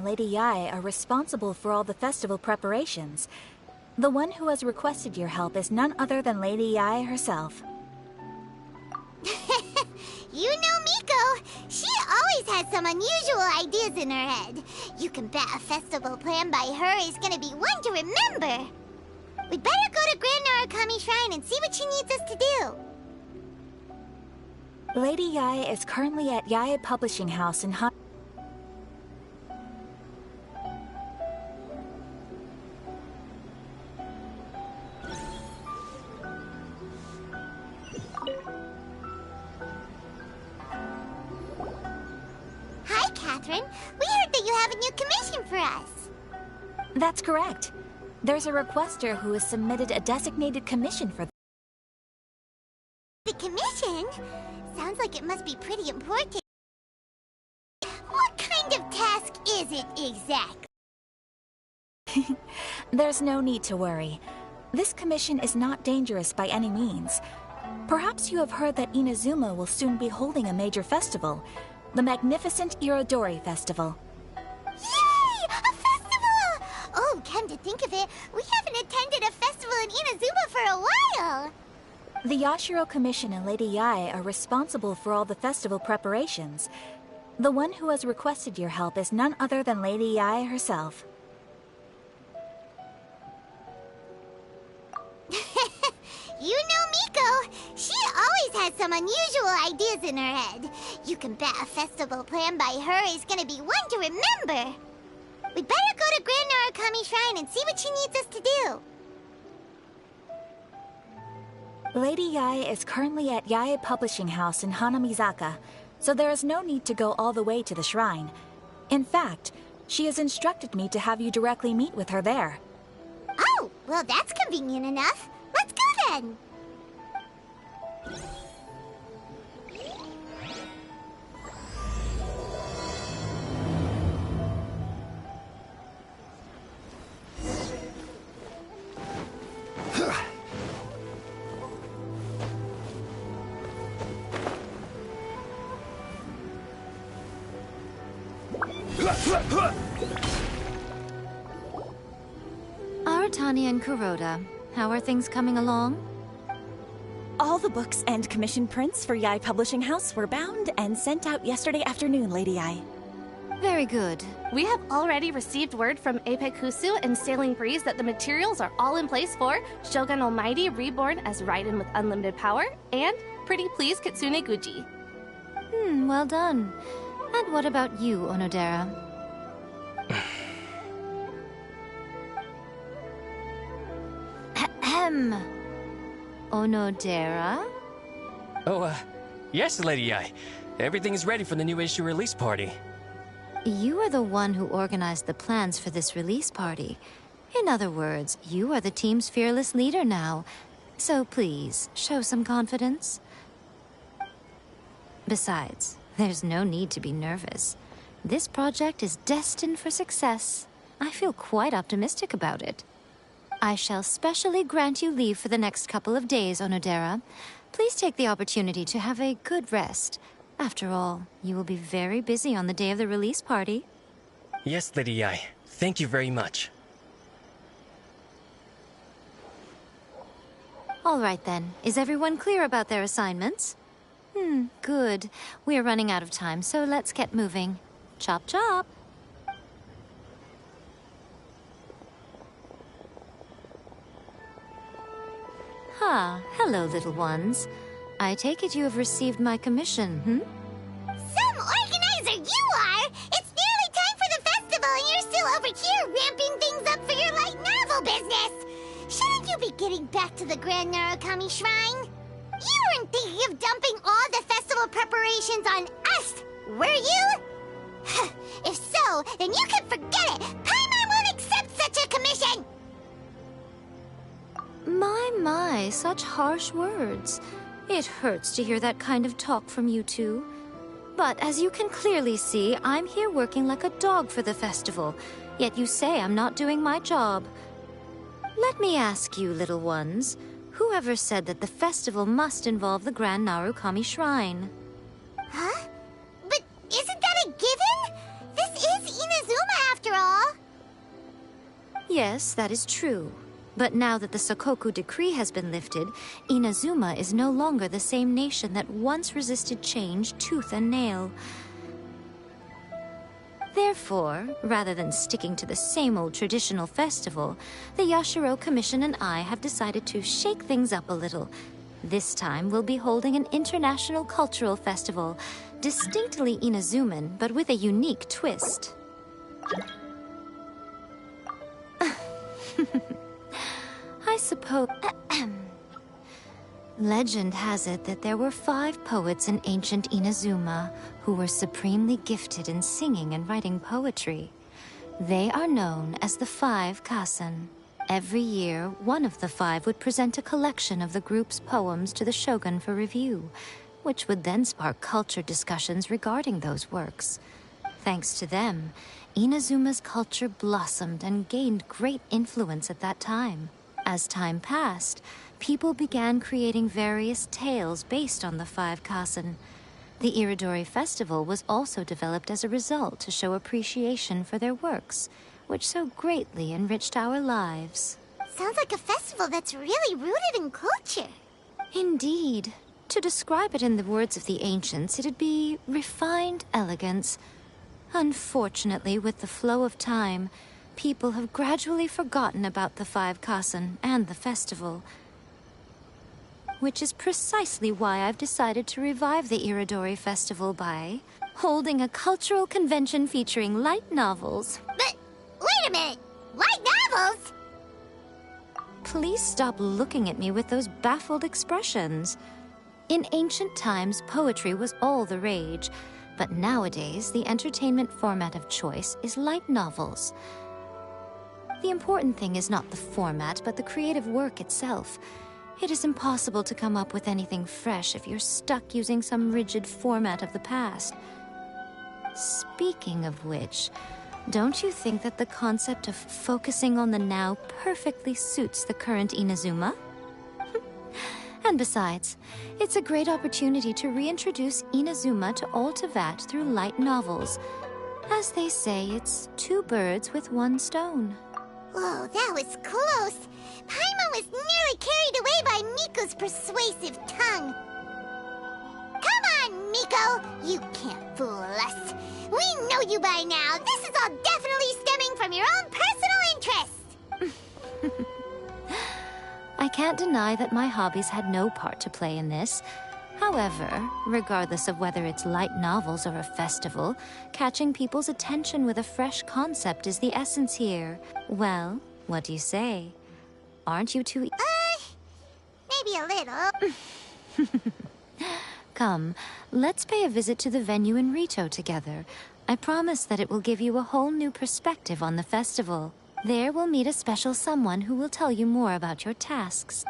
Lady Yae are responsible for all the festival preparations. The one who has requested your help is none other than Lady Yae herself. You know Miko. She always has some unusual ideas in her head. You can bet a festival planned by her is gonna be one to remember. We'd better go to Grand Narukami Shrine and see what she needs us to do. Lady Yae is currently at Yae Publishing House in Hi, Catherine. We heard that you have a new commission for us. That's correct. There's a requester who has submitted a designated commission for The commission? Sounds like it must be pretty important. What kind of task is it exactly? There's no need to worry. This commission is not dangerous by any means. Perhaps you have heard that Inazuma will soon be holding a major festival, the magnificent Irodori Festival. Yay! A festival! Oh, come to think of it, we haven't attended a festival in Inazuma for a while. The Yashiro Commission and Lady Yae are responsible for all the festival preparations. The one who has requested your help is none other than Lady Yae herself. You know Miko. She always has some unusual ideas in her head. You can bet a festival planned by her is gonna be one to remember. We'd better go to Grand Narukami Shrine and see what she needs us to do. Lady Yae is currently at Yae Publishing House in Hanamizaka, so there is no need to go all the way to the shrine. In fact, she has instructed me to have you directly meet with her there. Oh, well that's convenient enough. Let's go then. Aratani and Kuroda, how are things coming along? All the books and commission prints for Yae Publishing House were bound and sent out yesterday afternoon, Lady Yae. Very good. We have already received word from Apekusu and Sailing Breeze that the materials are all in place for Shogun Almighty Reborn as Raiden with Unlimited Power and Pretty Please Kitsune Guji. Well done. And what about you, Onodera? Ahem. Onodera? Oh, yes, Lady Yae. Everything is ready for the new issue release party. You are the one who organized the plans for this release party. In other words, you are the team's fearless leader now. So please, show some confidence. Besides, there's no need to be nervous. This project is destined for success. I feel quite optimistic about it. I shall specially grant you leave for the next couple of days, Onodera. Please take the opportunity to have a good rest. After all, you will be very busy on the day of the release party. Yes, Lady Yae. Thank you very much. All right then. Is everyone clear about their assignments? Good. We are running out of time, so let's get moving. Chop chop! Hello, little ones. I take it you have received my commission, Some organizer you are! It's nearly time for the festival and you're still over here ramping things up for your light novel business! Shouldn't you be getting back to the Grand Narukami Shrine? You weren't thinking of dumping all the festival preparations on us, were you? If so, then you can forget it! Paimon won't accept such a commission! My, such harsh words. It hurts to hear that kind of talk from you two. But as you can clearly see, I'm here working like a dog for the festival, yet you say I'm not doing my job. Let me ask you, little ones, whoever said that the festival must involve the Grand Narukami Shrine? Huh? But isn't that a given? This is Inazuma Yes, that is true. But now that the Sakoku decree has been lifted, Inazuma is no longer the same nation that once resisted change tooth and nail. Therefore, rather than sticking to the same old traditional festival, the Yashiro Commission and I have decided to shake things up a little. This time, we'll be holding an international cultural festival, distinctly Inazuman, but with a unique twist. I suppose... Legend has it that there were 5 poets in ancient Inazuma who were supremely gifted in singing and writing poetry. They are known as the 5 Kassen. Every year, one of the 5 would present a collection of the group's poems to the shogun for review, which would then spark culture discussions regarding those works. Thanks to them, Inazuma's culture blossomed and gained great influence at that time. As time passed, people began creating various tales based on the 5 Kassen. The Iridori Festival was also developed as a result to show appreciation for their works, which so greatly enriched our lives. Sounds like a festival that's really rooted in culture. Indeed. To describe it in the words of the ancients, it'd be refined elegance. Unfortunately, with the flow of time, people have gradually forgotten about the 5 Kassen and the festival. Which is precisely why I've decided to revive the Iridori Festival by holding a cultural convention featuring light novels. But, wait a minute! Light novels? Please stop looking at me with those baffled expressions. In ancient times, poetry was all the rage, but nowadays, the entertainment format of choice is light novels. The important thing is not the format, but the creative work itself. It is impossible to come up with anything fresh if you're stuck using some rigid format of the past. Speaking of which, don't you think that the concept of focusing on the now perfectly suits the current Inazuma? And besides, it's a great opportunity to reintroduce Inazuma to all Teyvat through light novels. As they say, it's 2 birds with 1 stone. Whoa, that was close. Paimon was nearly carried away by Miko's persuasive tongue. Come on, Miko! You can't fool us. We know you by now. This is all definitely stemming from your own personal interest. I can't deny that my hobbies had no part to play in this. However, regardless of whether it's light novels or a festival, catching people's attention with a fresh concept is the essence here. Well, what do you say? Aren't you two... Maybe a little. Come, let's pay a visit to the venue in Rito together. I promise that it will give you a whole new perspective on the festival. There we'll meet a special someone who will tell you more about your tasks.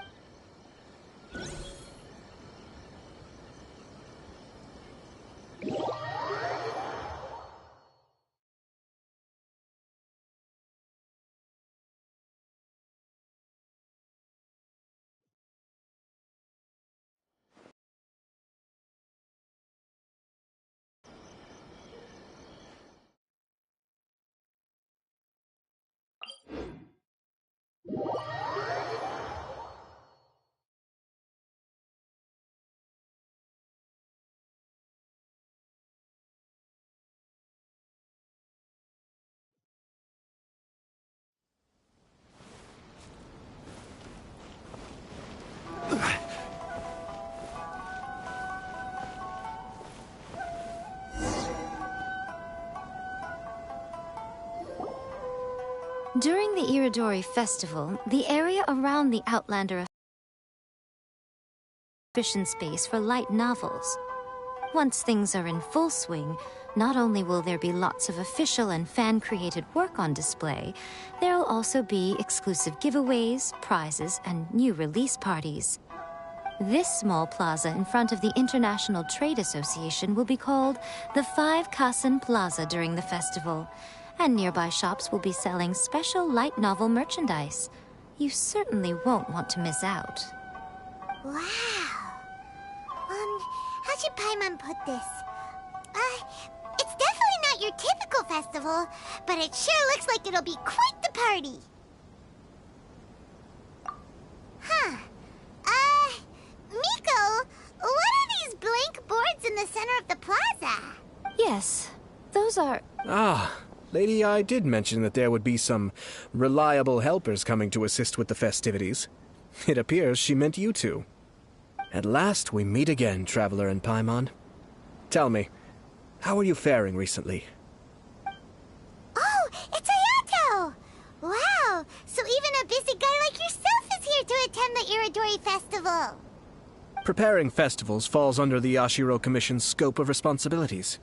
During the Iridori Festival, the area around the Outlander exhibition space for light novels. Once things are in full swing, not only will there be lots of official and fan-created work on display, there'll also be exclusive giveaways, prizes, and new release parties. This small plaza in front of the International Trade Association will be called the 5 Kassen Plaza during the festival, and nearby shops will be selling special light novel merchandise. You certainly won't want to miss out. Wow. How should Paimon put this? It's definitely not your typical festival, but it sure looks like it'll be quite the party. the center of the plaza. Yes, those are... Ah, Lady I did mention that there would be some reliable helpers coming to assist with the festivities. It appears she meant you two. At last we meet again, Traveler and Paimon. Tell me, how are you faring recently? Oh, it's Ayato! Wow, so even a busy guy like yourself is here to attend the Iridori Festival. Preparing festivals falls under the Yashiro Commission's scope of responsibilities.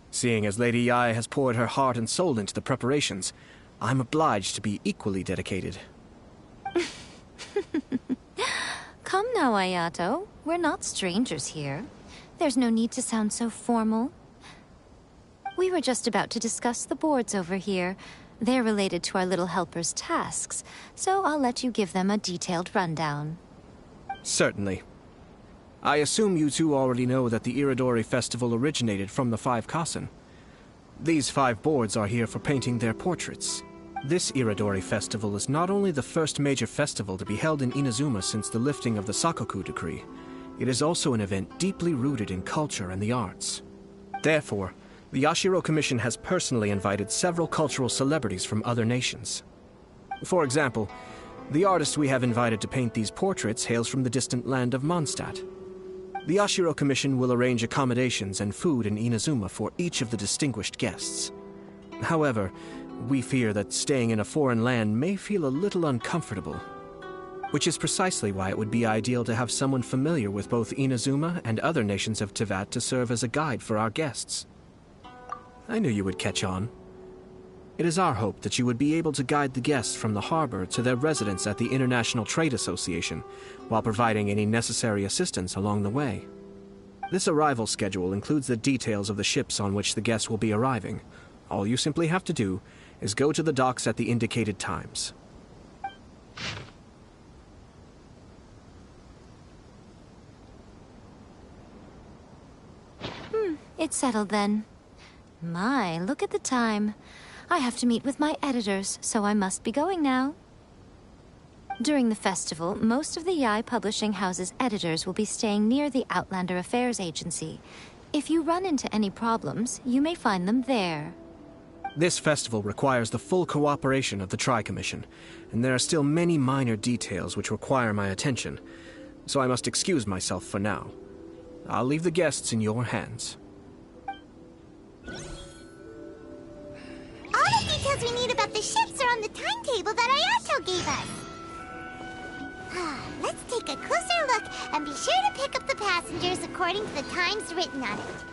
Seeing as Lady Yae has poured her heart and soul into the preparations, I'm obliged to be equally dedicated. Come now, Ayato. We're not strangers here. There's no need to sound so formal. We were just about to discuss the boards over here. They're related to our little helper's tasks, so I'll let you give them a detailed rundown. Certainly. I assume you two already know that the Iridori Festival originated from the 5 Kasen. These 5 boards are here for painting their portraits. This Iridori Festival is not only the first major festival to be held in Inazuma since the lifting of the Sakoku Decree, it is also an event deeply rooted in culture and the arts. Therefore, the Yashiro Commission has personally invited several cultural celebrities from other nations. For example, the artist we have invited to paint these portraits hails from the distant land of Mondstadt. The Yashiro Commission will arrange accommodations and food in Inazuma for each of the distinguished guests. However, we fear that staying in a foreign land may feel a little uncomfortable, which is precisely why it would be ideal to have someone familiar with both Inazuma and other nations of Teyvat to serve as a guide for our guests. I knew you would catch on. It is our hope that you would be able to guide the guests from the harbor to their residence at the International Trade Association, while providing any necessary assistance along the way. This arrival schedule includes the details of the ships on which the guests will be arriving. All you simply have to do is go to the docks at the indicated times. It's settled then. My, look at the time. I have to meet with my editors, so I must be going now. During the festival, most of the Yae Publishing House's editors will be staying near the Outlander Affairs Agency. If you run into any problems, you may find them there. This festival requires the full cooperation of the Tri-Commission, and there are still many minor details which require my attention, so I must excuse myself for now. I'll leave the guests in your hands. All the details we need about the ships are on the timetable that Ayato gave us. Let's take a closer look and be sure to pick up the passengers according to the times written on it.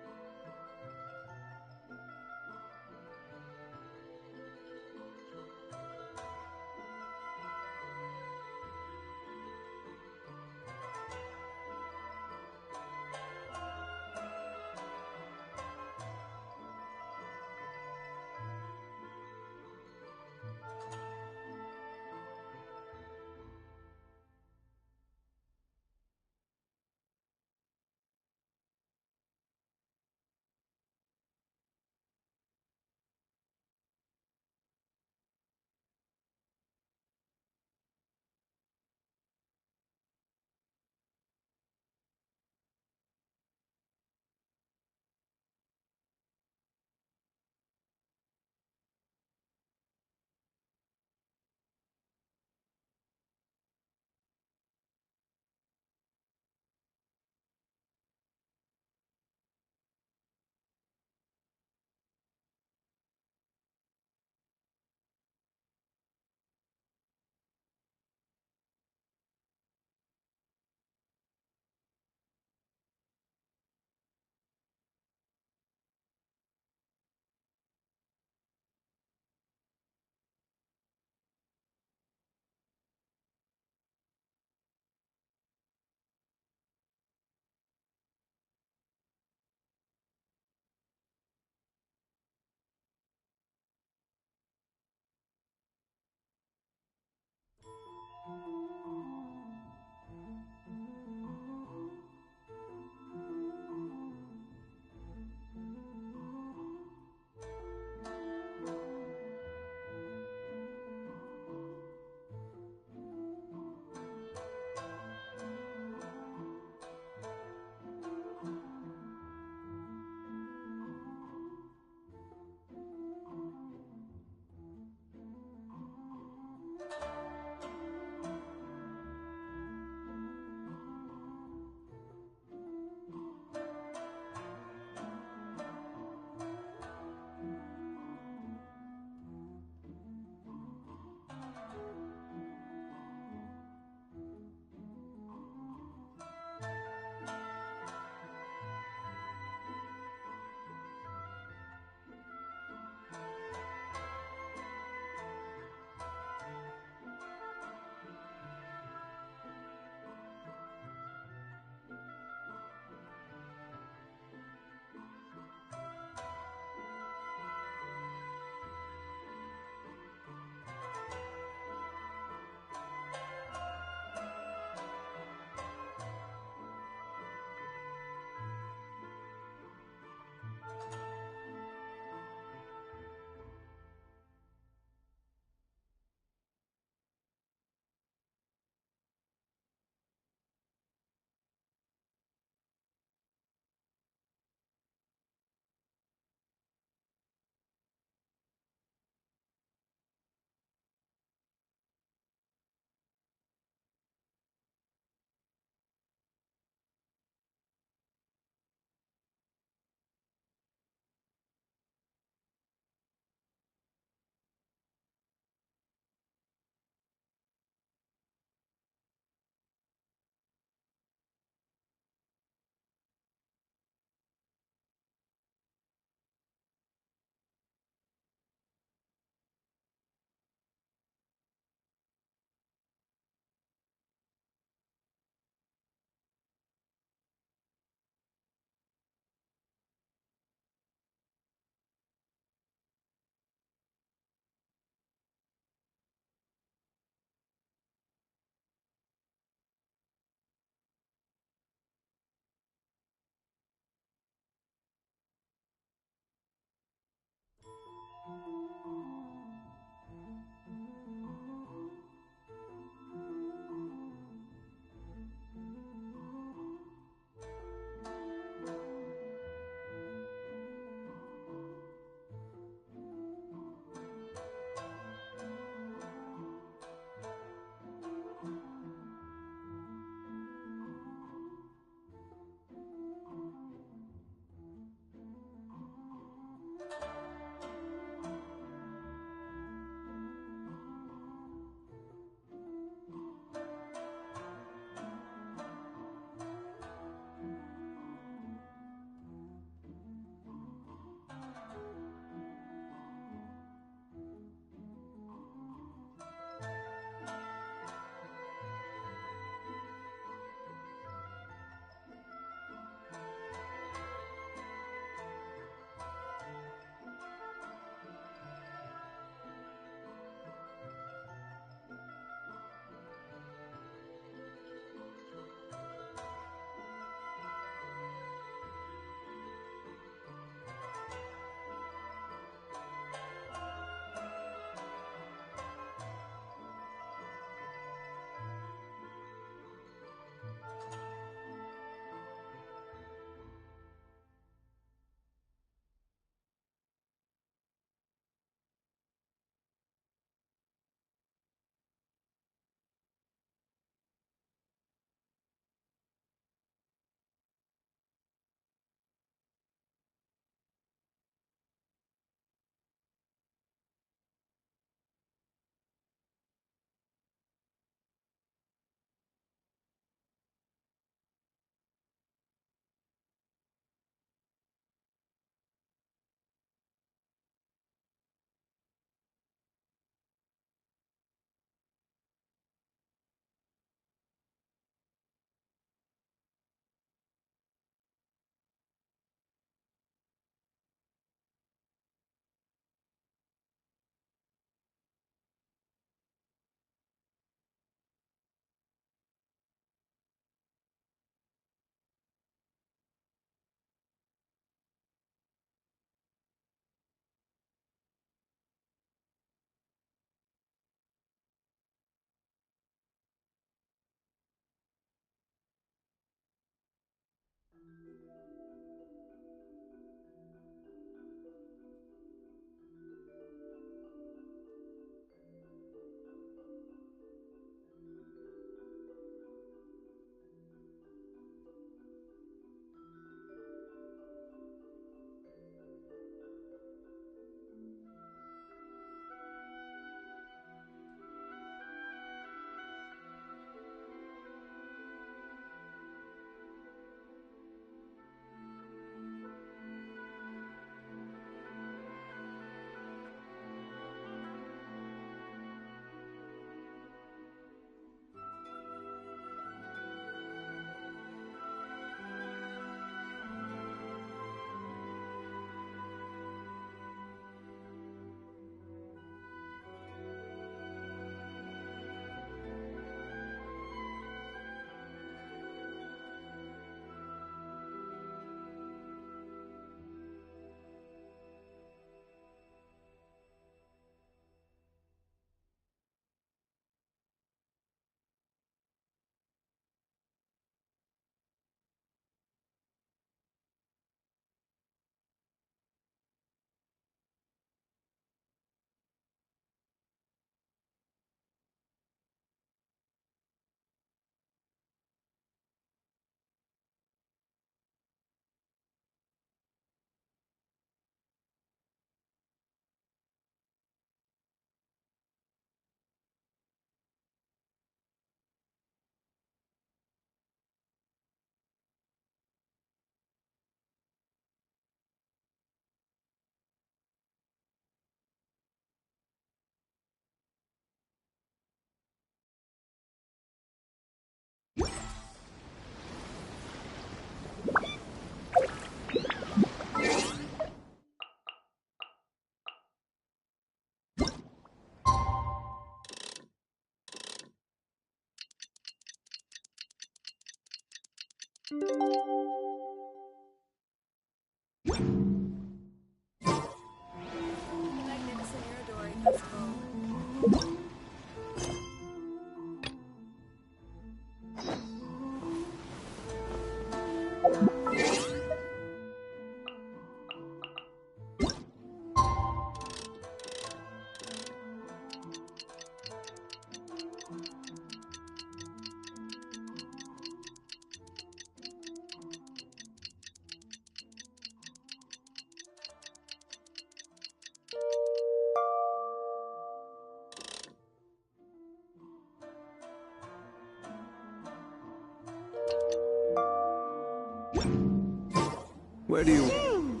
Where do you...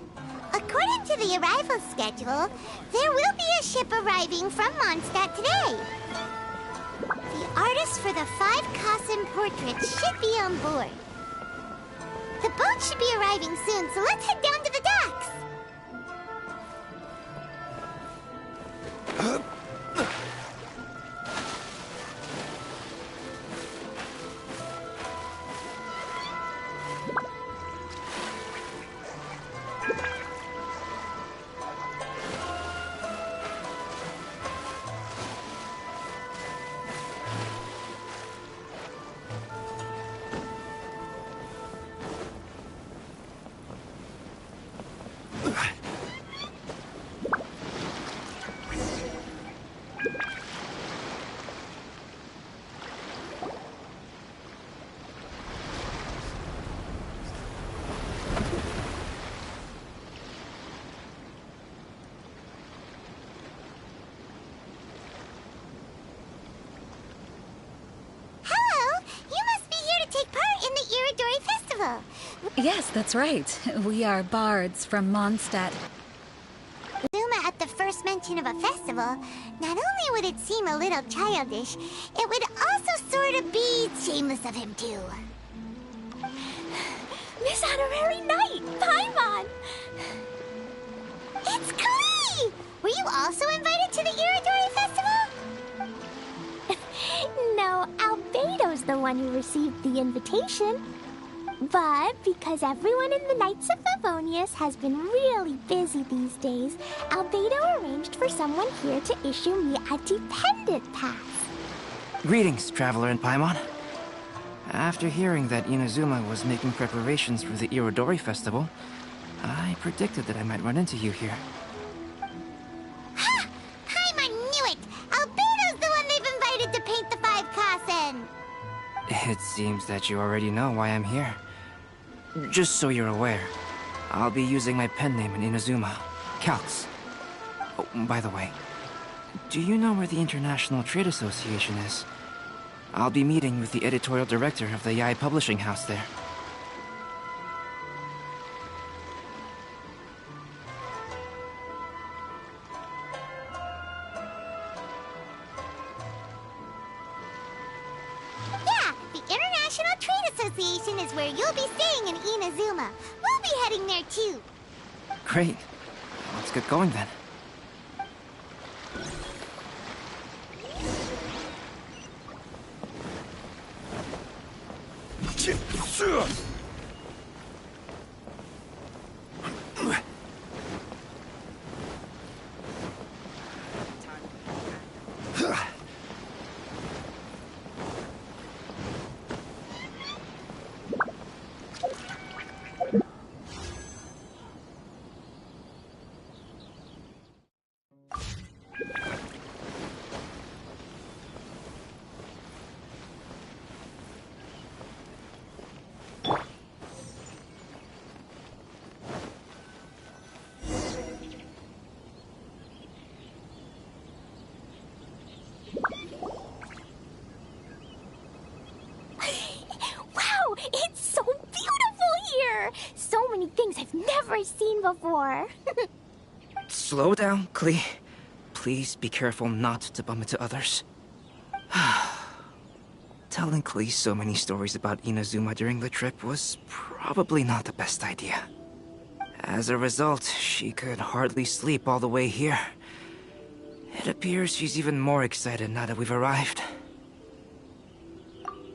According to the arrival schedule, there will be a ship arriving from Mondstadt today. The artist for the 5 Kassen portraits should be on board. The boat should be arriving soon, so let's head down to the docks. Yes, that's right. We are bards from Mondstadt. Zuma, at the first mention of a festival, not only would it seem a little childish, it would also sort of be shameless of him, too. Miss Honorary Knight, Paimon! It's Klee! Were you also invited to the Iridori Festival? No, Albedo's the one who received the invitation. But because everyone in the Knights of Favonius has been really busy these days, Albedo arranged for someone here to issue me a dependent pass. Greetings, Traveler in Paimon. After hearing that Inazuma was making preparations for the Irodori Festival, I predicted that I might run into you here. Ha! Paimon knew it! Albedo's the one they've invited to paint the 5 Kassen! It seems that you already know why I'm here. Just so you're aware, I'll be using my pen name in Inazuma, Calx. Oh, by the way, do you know where the International Trade Association is? I'll be meeting with the editorial director of the Yae Publishing House there. Association is where you'll be staying in Inazuma. We'll be heading there too. Great. Let's get going then. So many things I've never seen before. Slow down, Klee. Please be careful not to bump into others. Telling Klee so many stories about Inazuma during the trip was probably not the best idea. As a result, she could hardly sleep all the way here. It appears she's even more excited now that we've arrived.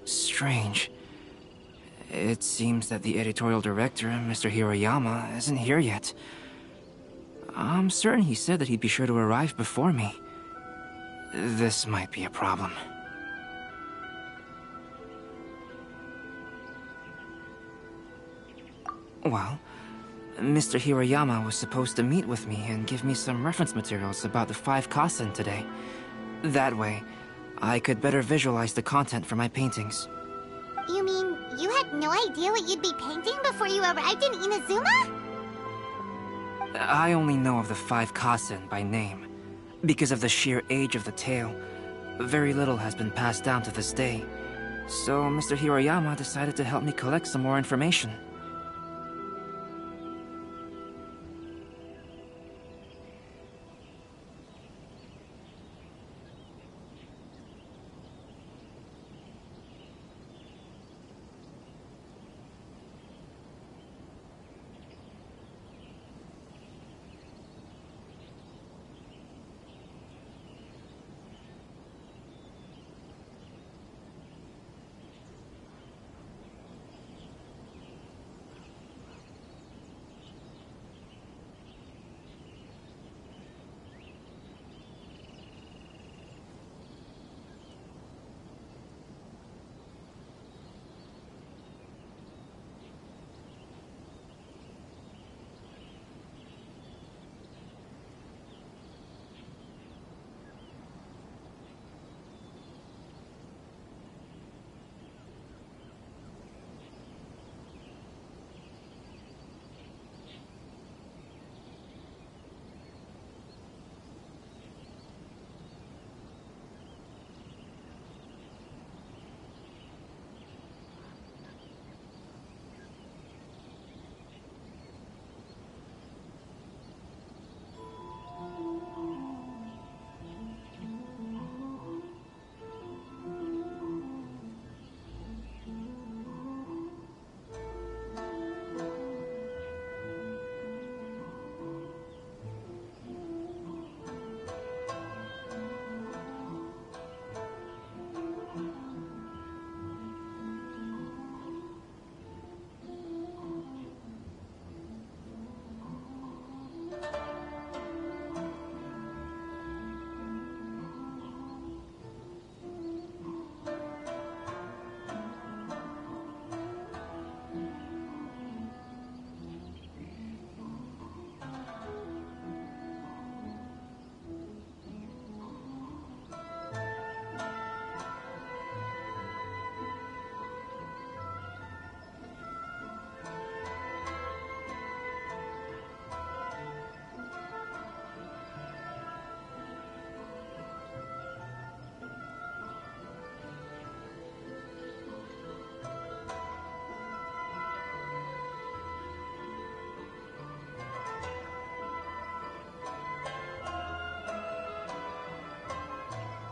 Strange. It seems that the editorial director, Mr. Hiroyama, isn't here yet. I'm certain he said that he'd be sure to arrive before me. This might be a problem. Well, Mr. Hiroyama was supposed to meet with me and give me some reference materials about the 5 Kasen today. That way, I could better visualize the content for my paintings. You mean you had no idea what you'd be painting before you arrived in Inazuma? I only know of the 5 Kasen by name. Because of the sheer age of the tale, very little has been passed down to this day. So Mr. Hiroyama decided to help me collect some more information.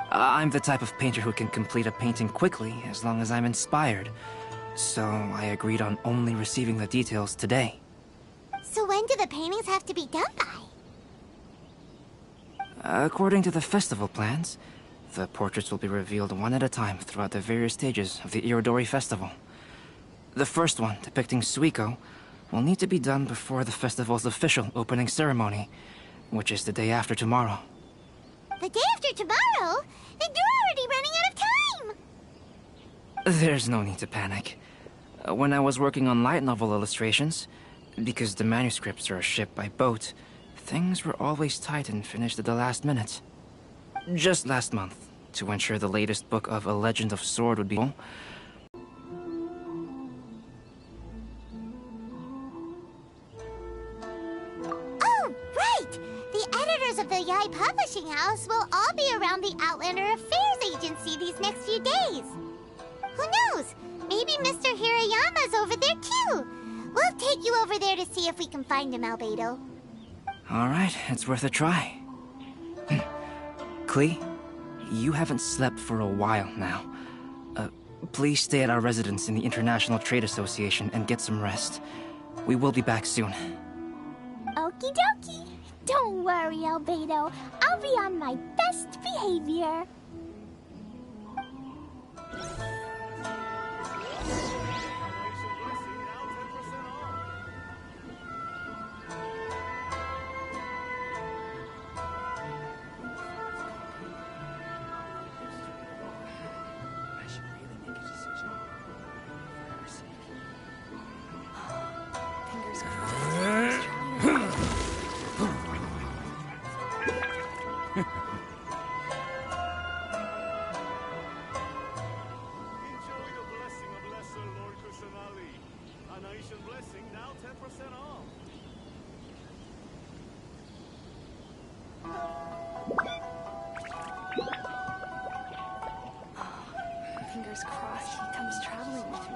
I'm the type of painter who can complete a painting quickly as long as I'm inspired. So I agreed on only receiving the details today. So when do the paintings have to be done by? According to the festival plans, the portraits will be revealed one at a time throughout the various stages of the Irodori Festival. The first one, depicting Suiko, will need to be done before the festival's official opening ceremony, which is the day after tomorrow. The day after tomorrow? Then you're already running out of time! There's no need to panic. When I was working on light novel illustrations, because the manuscripts are shipped by boat, things were always tight and finished at the last minute. Just last month, to ensure the latest book of A Legend of Sword would be full, oh, right! The editors of the Yae Publishing House will all be around the Outlander Affairs Agency these next few days. Who knows? Maybe Mr. Hirayama's over there too. We'll take you over there to see if we can find him, Albedo. Alright, it's worth a try. Klee, you haven't slept for a while now. Please stay at our residence in the International Trade Association and get some rest. We will be back soon. Okie dokie. Don't worry, Albedo. I'll be on my best behavior.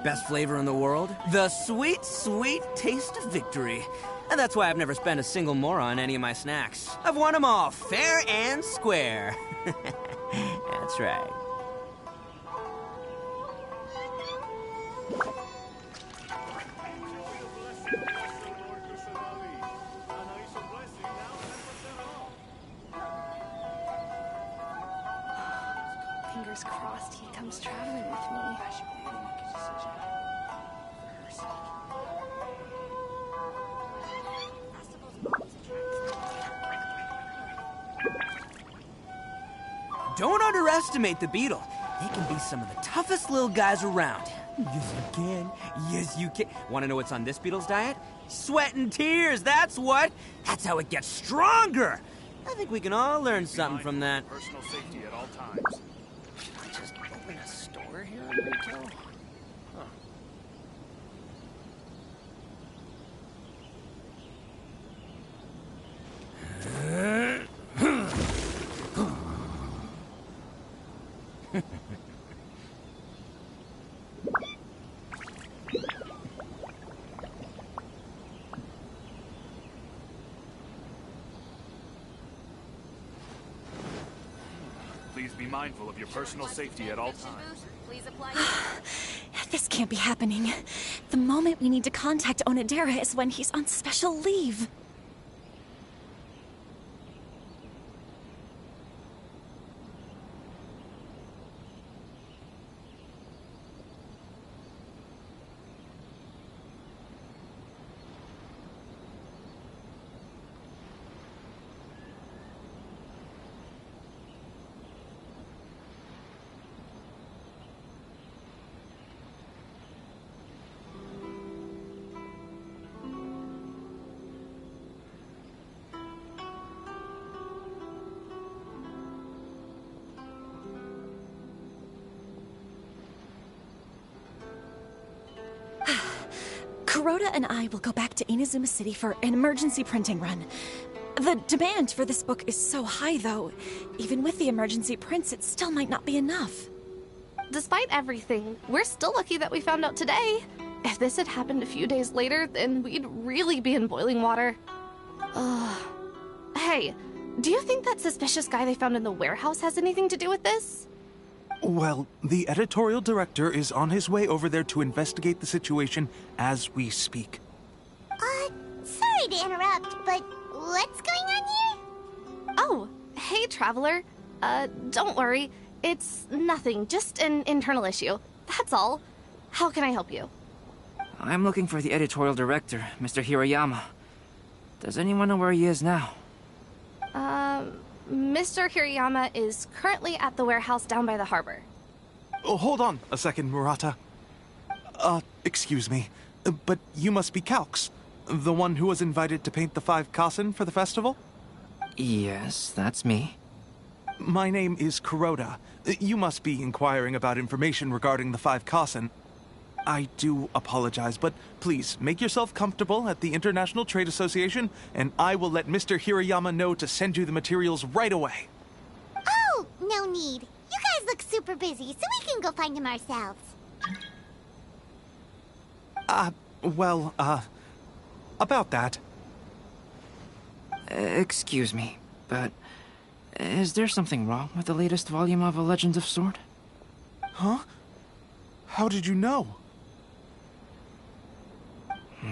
Best flavor in the world? The sweet, sweet taste of victory. And that's why I've never spent a single mora on any of my snacks. I've won them all, fair and square. That's right. Fingers crossed he comes traveling with me. Don't underestimate the beetle. They can be some of the toughest little guys around. Yes, you can. Yes, you can. Want to know what's on this beetle's diet? Sweat and tears, that's what. That's how it gets stronger. I think we can all learn something from that. Personal safety at all times. Should I just open a store here in retail? Huh. Please be mindful of your personal safety at all times. This can't be happening. The moment we need to contact Onodera is when he's on special leave. Kuroda and I will go back to Inazuma City for an emergency printing run. The demand for this book is so high, though. Even with the emergency prints, it still might not be enough. Despite everything, we're still lucky that we found out today. If this had happened a few days later, then we'd really be in boiling water. Hey, do you think that suspicious guy they found in the warehouse has anything to do with this? Well, the editorial director is on his way over there to investigate the situation as we speak. Sorry to interrupt, but what's going on here? Oh, hey, Traveler. Don't worry. It's nothing, just an internal issue. That's all. How can I help you? I'm looking for the editorial director, Mr. Hirayama. Does anyone know where he is now? Mr. Hirayama is currently at the warehouse down by the harbor. Oh, hold on a second, Murata. Excuse me, but you must be Calx, the one who was invited to paint the 5 Kasen for the festival? Yes, that's me. My name is Kuroda. You must be inquiring about information regarding the 5 Kasen. I do apologize, but please make yourself comfortable at the International Trade Association, and I will let Mr. Hirayama know to send you the materials right away. Oh, no need. You guys look super busy, so we can go find them ourselves. About that. Excuse me, but is there something wrong with the latest volume of A Legend of Sword? Huh? How did you know?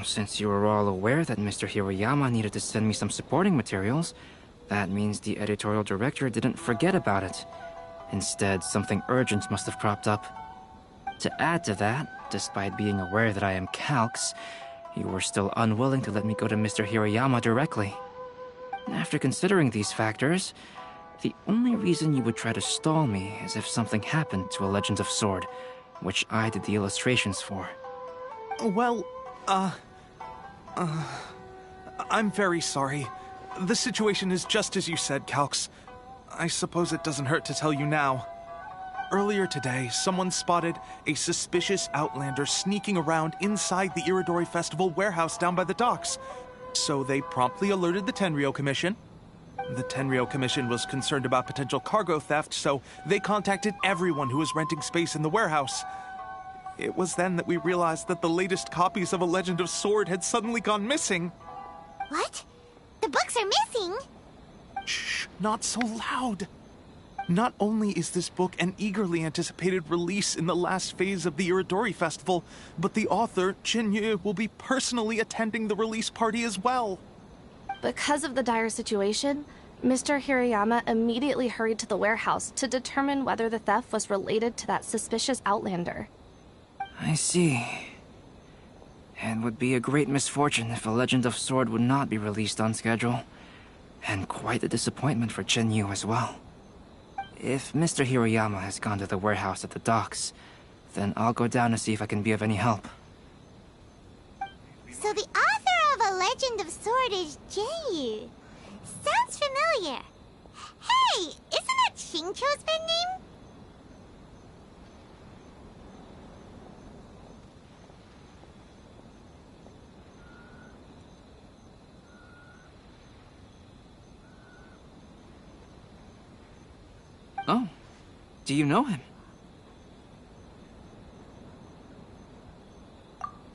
Since you were all aware that Mr. Hirayama needed to send me some supporting materials, that means the editorial director didn't forget about it. Instead, something urgent must have cropped up. To add to that, despite being aware that I am Calx, you were still unwilling to let me go to Mr. Hirayama directly. After considering these factors, the only reason you would try to stall me is if something happened to A Legend of Sword, which I did the illustrations for. Well, I'm very sorry. The situation is just as you said, Calx. I suppose it doesn't hurt to tell you now. Earlier today, someone spotted a suspicious outlander sneaking around inside the Iridori Festival warehouse down by the docks. So they promptly alerted the Tenryou Commission. The Tenryou Commission was concerned about potential cargo theft, so they contacted everyone who was renting space in the warehouse. It was then that we realized that the latest copies of A Legend of Sword had suddenly gone missing. What? The books are missing? Shh, not so loud. Not only is this book an eagerly anticipated release in the last phase of the Iridori Festival, but the author, Jinyu, will be personally attending the release party as well. Because of the dire situation, Mr. Hirayama immediately hurried to the warehouse to determine whether the theft was related to that suspicious outlander. I see. It would be a great misfortune if A Legend of Sword would not be released on schedule. And quite a disappointment for Jinyu as well. If Mr. Hirayama has gone to the warehouse at the docks, then I'll go down to see if I can be of any help. So the author of A Legend of Sword is Jinyu. Sounds familiar. Hey, isn't that Xingqiu's pen name? Oh, do you know him?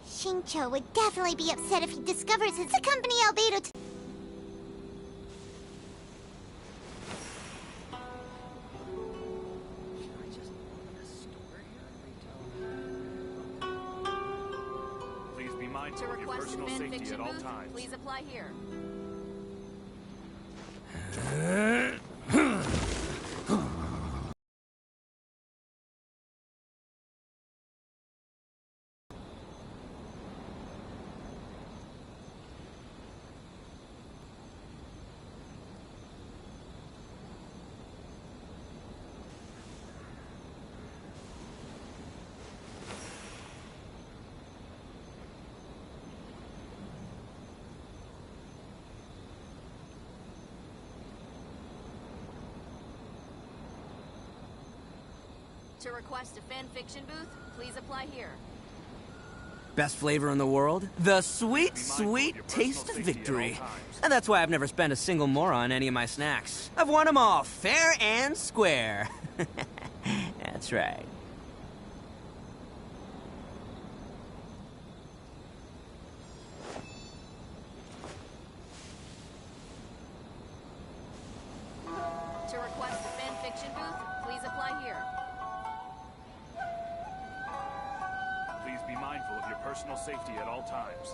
Xingqiu would definitely be upset if he discovers it's the company Albedo to... Please be mindful of your personal safety at all times. Please apply here. To request a fanfiction booth, please apply here. Best flavor in the world? The sweet, sweet taste of victory. And that's why I've never spent a single more on any of my snacks. I've won them all, fair and square. That's right. To request a fanfiction booth, please apply here. Please be mindful of your personal safety at all times.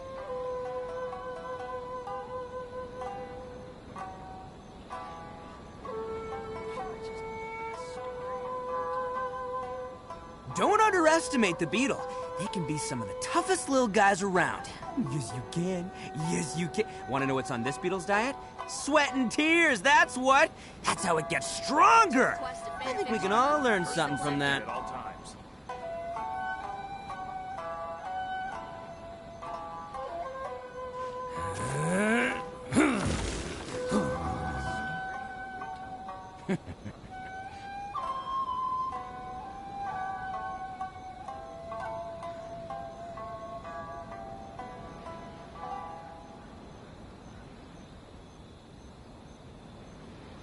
Don't underestimate the beetle. They can be some of the toughest little guys around. Yes, you can. Yes, you can. Want to know what's on this beetle's diet? Sweat and tears, that's what. That's how it gets stronger. I think we can all learn something from that. At all times.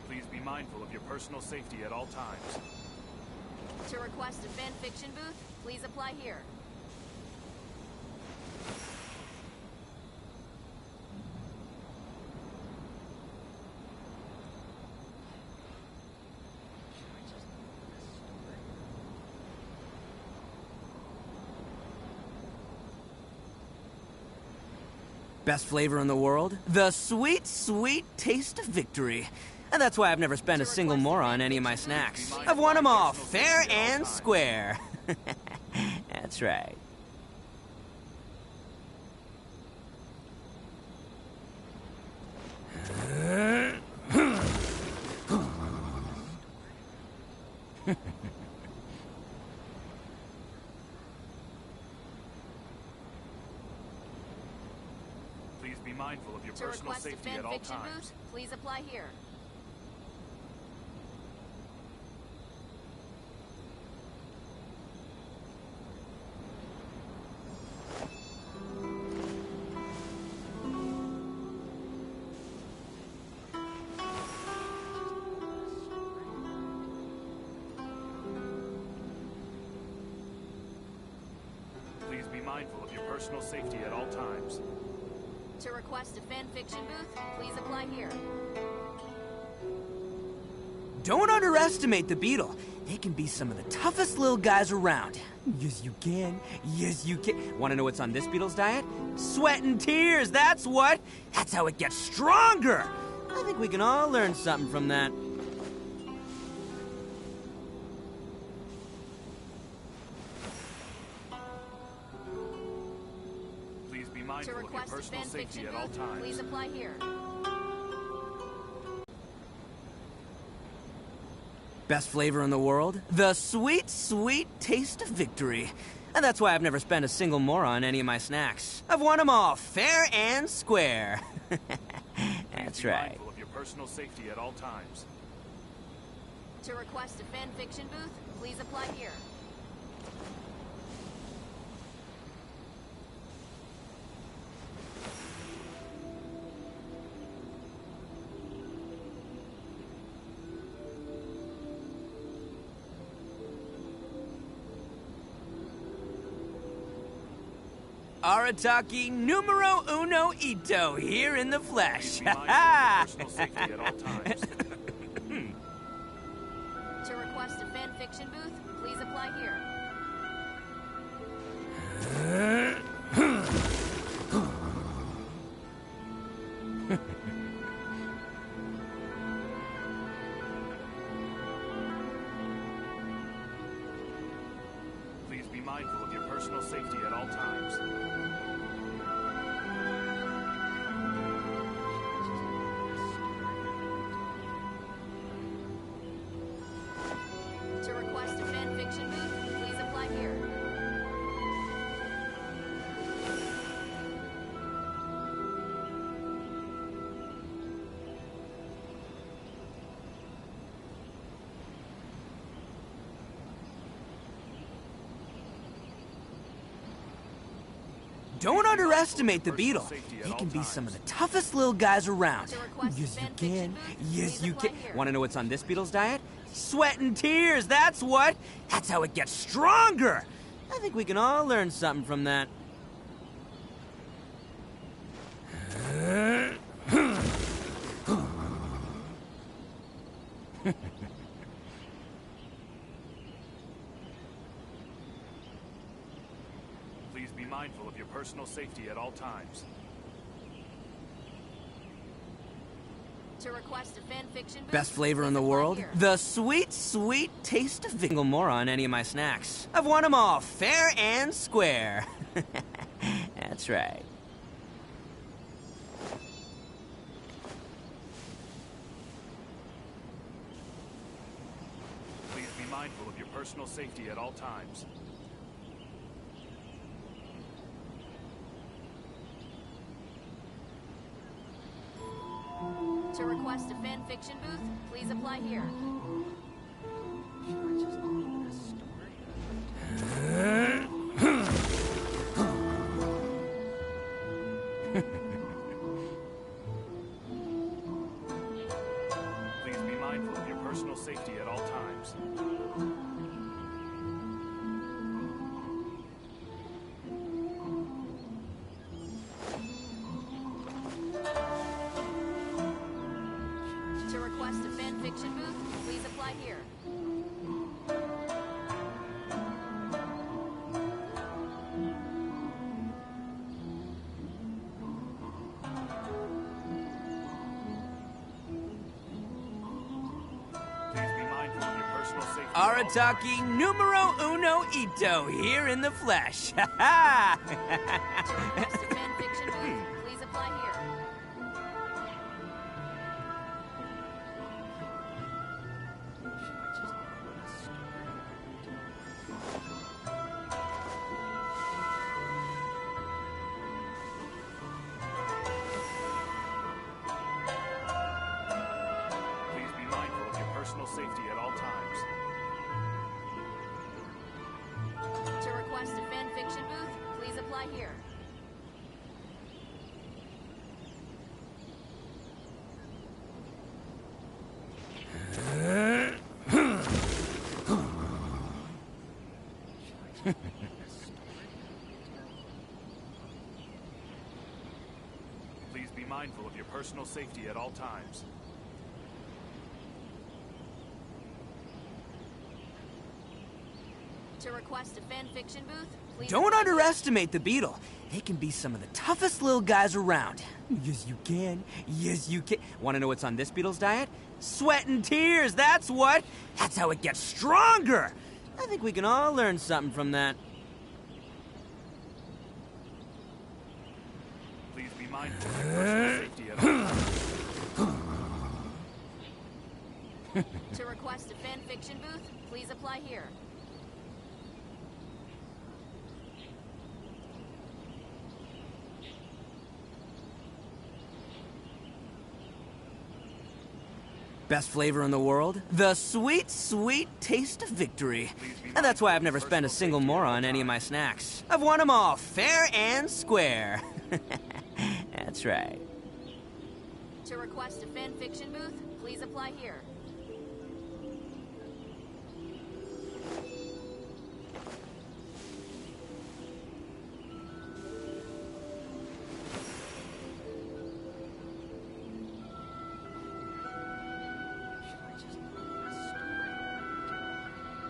Please be mindful of your personal safety at all times. To request a fanfiction booth, please apply here. Best flavor in the world? The sweet, sweet taste of victory. And that's why I've never spent a single more on any of my snacks. I've won them all, fair and square. That's right. Please be mindful of your To personal request a safety at all fanfiction times. booth, please apply here. mindful of your personal safety at all times. To request a fanfiction booth, please apply here. Don't underestimate the beetle. They can be some of the toughest little guys around. Yes, you can. Yes, you can. Want to know what's on this beetle's diet? Sweat and tears, that's what. That's how it gets stronger. I think we can all learn something from that. Please be To mindful of your request a personal safety fanfiction at all booth, times. please apply here. Best flavor in the world? The sweet, sweet taste of victory. And that's why I've never spent a single more on any of my snacks. I've won them all fair and square. That's Please be right. mindful of your personal safety at all times. To request a fanfiction booth, please apply here. Arataki numero uno ito here in the flesh. Be mindful of your personal safety at all times. To request a fanfiction booth, please apply here. Please be mindful of your personal safety at all times. To request a fanfiction booth, please apply here. Don't underestimate the beetle. Safety at They all can be times. some of the toughest little guys around. To request a Yes, you fanfiction can. booth, Yes, please you apply can. here. Want to know what's on this beetle's diet? Sweat and tears, that's what. That's how it gets stronger. I think we can all learn something from that. Please be mindful of your personal safety at all times. To request a fanfiction booth, Best flavor please in the apply world? here. The sweet, sweet taste of single more on any of my snacks. I've won them all fair and square. That's right. Please be mindful of your personal safety at all times. To request a fanfiction booth, please apply here. Please be mindful of your personal safety at all times. To request a fanfiction booth, please apply here. Please be mindful of your personal safety at all times. Arataki numero uno ito here in the flesh. To request a fanfiction booth, please apply here. Please be mindful of your personal safety at all times. To request a fanfiction booth, please apply here. personal safety at all times. To request a fanfiction booth, please... Don't underestimate the beetle. They can be some of the toughest little guys around. Yes, you can. Yes, you can. Want to know what's on this beetle's diet? Sweat and tears, that's what. That's how it gets stronger. I think we can all learn something from that. Please be mindful of your personal safety at all times. To request a fanfiction booth, please apply here. Best flavor in the world? The sweet, sweet taste of victory. And that's why I've never spent a single more on any of my snacks. I've won them all fair and square. That's right. To request a fanfiction booth, please apply here.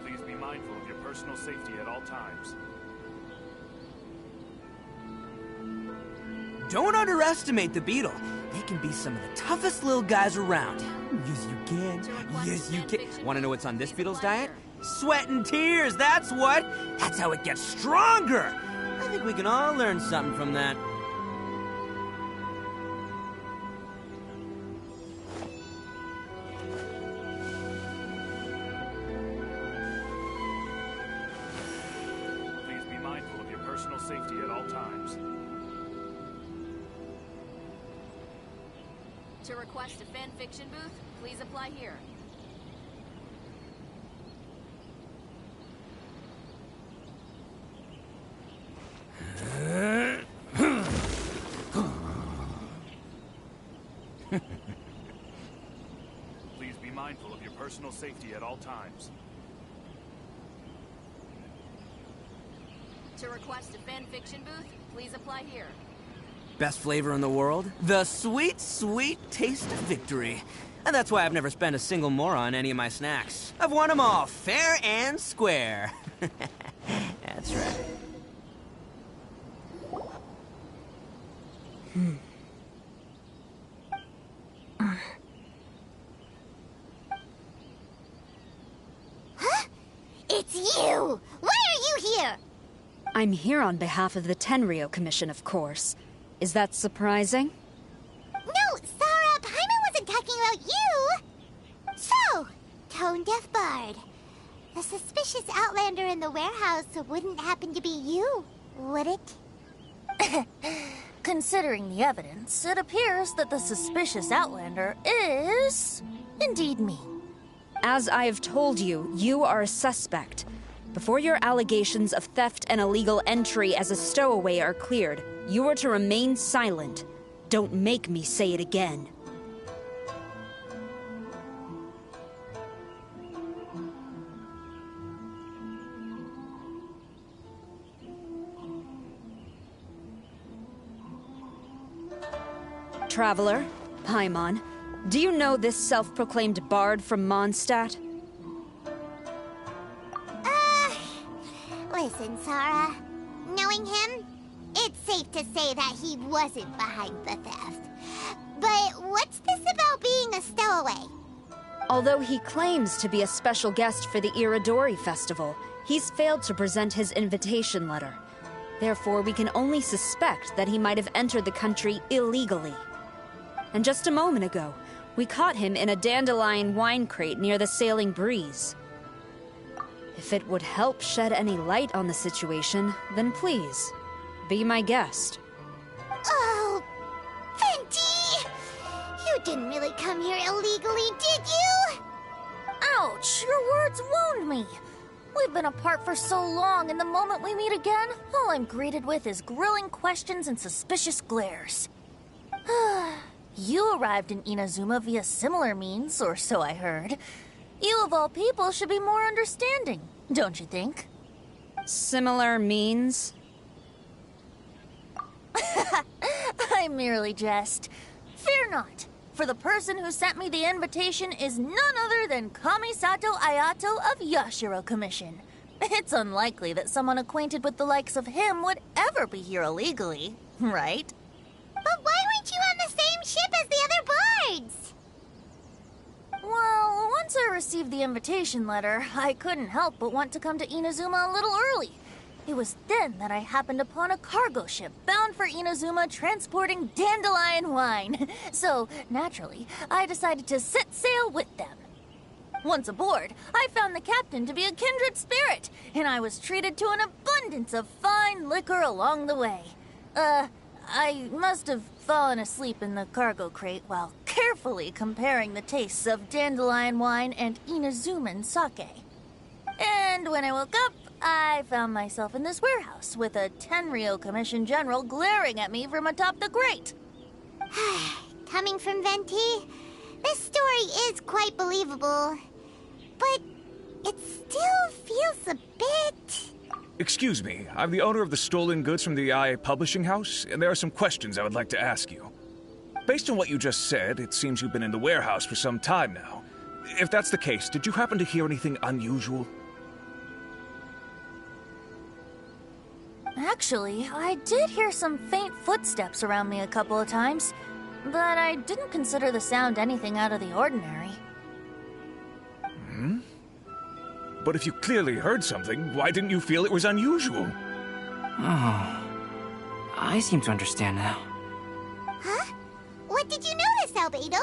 Please be mindful of your personal safety at all times. Don't underestimate the beetle. They can be some of the toughest little guys around. Yes, you can. Yes, you can. Want to know what's on this beetle's diet? Sweat and tears, that's what. That's how it gets stronger. I think we can all learn something from that. Please be mindful of your personal safety at all times. To request a fanfiction booth, please apply here. Please be mindful of your personal safety at all times. To request a fanfiction booth, please apply here. Best flavor in the world? The sweet, sweet taste of victory. And that's why I've never spent a single more on any of my snacks. I've won them all fair and square. That's right. Huh? It's you! Why are you here? I'm here on behalf of the Tenryo Commission, of course. Is that surprising? No, Sarah, Paimon wasn't talking about you! So, Tone Deaf Bard. The suspicious outlander in the warehouse wouldn't happen to be you, would it? Considering the evidence, it appears that the suspicious outlander is indeed me. As I have told you, you are a suspect. Before your allegations of theft and illegal entry as a stowaway are cleared, you are to remain silent. Don't make me say it again. Traveler, Paimon, do you know this self-proclaimed bard from Mondstadt? Listen, Sarah. Knowing him, it's safe to say that he wasn't behind the theft. But what's this about being a stowaway? Although he claims to be a special guest for the Iridori Festival, he's failed to present his invitation letter. Therefore, we can only suspect that he might have entered the country illegally. And just a moment ago, we caught him in a dandelion wine crate near the Sailing Breeze. If it would help shed any light on the situation, then please, be my guest. Oh, Fenty! You didn't really come here illegally, did you? Ouch! Your words wound me. We've been apart for so long, and the moment we meet again, all I'm greeted with is grilling questions and suspicious glares. You arrived in Inazuma via similar means, or so I heard. You of all people should be more understanding, don't you think? Similar means? I merely jest. Fear not, for the person who sent me the invitation is none other than Kamisato Ayato of Yashiro Commission. It's unlikely that someone acquainted with the likes of him would ever be here illegally, right? But why weren't you on the same ship as the other bards? Well, once I received the invitation letter, I couldn't help but want to come to Inazuma a little early. It was then that I happened upon a cargo ship bound for Inazuma transporting dandelion wine. So, naturally, I decided to set sail with them. Once aboard, I found the captain to be a kindred spirit, and I was treated to an abundance of fine liquor along the way. I must have fallen asleep in the cargo crate while carefully comparing the tastes of dandelion wine and Inazuman sake. And when I woke up, I found myself in this warehouse with a Tenryou Commission General glaring at me from atop the grate. Coming from Venti, this story is quite believable. But it still feels a bit... Excuse me, I'm the owner of the stolen goods from the IA Publishing House, and there are some questions I would like to ask you. Based on what you just said, it seems you've been in the warehouse for some time now. If that's the case, did you happen to hear anything unusual? Actually, I did hear some faint footsteps around me a couple of times, but I didn't consider the sound anything out of the ordinary. But if you clearly heard something, why didn't you feel it was unusual? Oh, I seem to understand now. Huh? What did you notice, Albedo?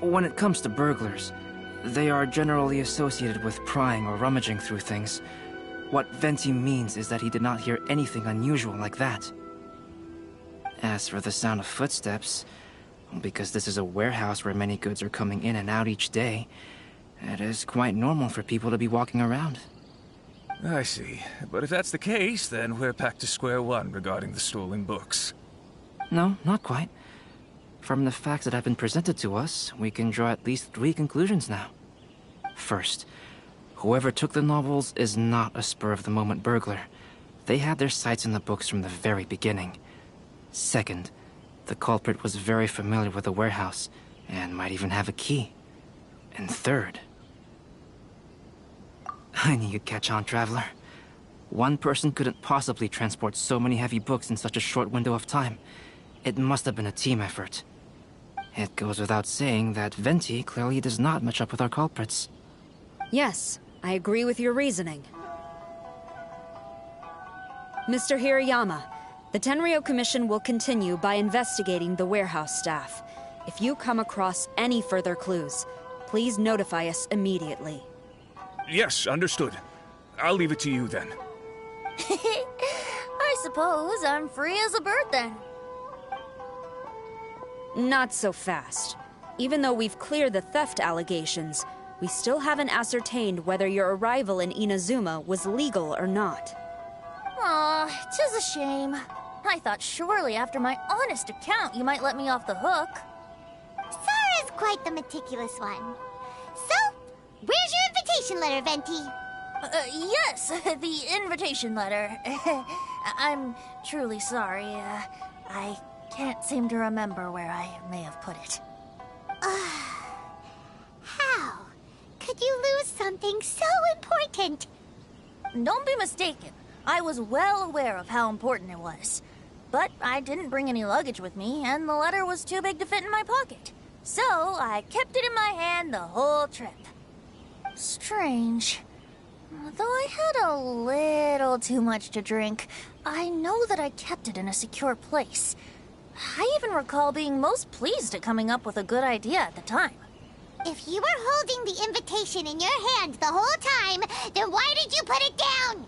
When it comes to burglars, they are generally associated with prying or rummaging through things. What Venti means is that he did not hear anything unusual like that. As for the sound of footsteps, because this is a warehouse where many goods are coming in and out each day, it is quite normal for people to be walking around. I see. But if that's the case, then we're back to square one regarding the stolen books. No, not quite. From the facts that have been presented to us, we can draw at least 3 conclusions now. First, whoever took the novels is not a spur-of-the-moment burglar. They had their sights in the books from the very beginning. Second, the culprit was very familiar with the warehouse, and might even have a key. And third... I knew you'd catch on, Traveler. One person couldn't possibly transport so many heavy books in such a short window of time. It must have been a team effort. It goes without saying that Venti clearly does not match up with our culprits. Yes, I agree with your reasoning. Mr. Hirayama, the Tenryou Commission will continue by investigating the warehouse staff. If you come across any further clues, please notify us immediately. Yes, understood. I'll leave it to you then. I suppose I'm free as a bird then. Not so fast. Even though we've cleared the theft allegations, we still haven't ascertained whether your arrival in Inazuma was legal or not. Aw, 'tis a shame. I thought surely after my honest account you might let me off the hook. Sara's quite the meticulous one. So, where's your invitation letter, Venti? Yes, the invitation letter. I'm truly sorry. I can't seem to remember where I may have put it. How could you lose something so important? Don't be mistaken. I was well aware of how important it was. But I didn't bring any luggage with me, and the letter was too big to fit in my pocket. So I kept it in my hand the whole trip. Strange. Though I had a little too much to drink, I know that I kept it in a secure place. I even recall being most pleased at coming up with a good idea at the time. If you were holding the invitation in your hand the whole time, then why did you put it down?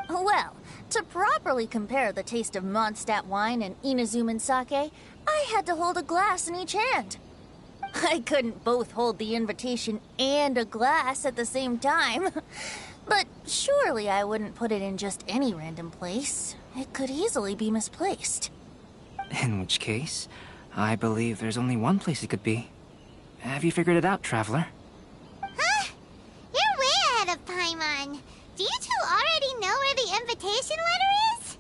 Well, to properly compare the taste of Mondstadt wine and Inazuman sake, I had to hold a glass in each hand. I couldn't both hold the invitation and a glass at the same time. But surely I wouldn't put it in just any random place. It could easily be misplaced. In which case, I believe there's only one place it could be. Have you figured it out, Traveler? Huh? You're way ahead of Paimon. Do you two already know where the invitation letter is?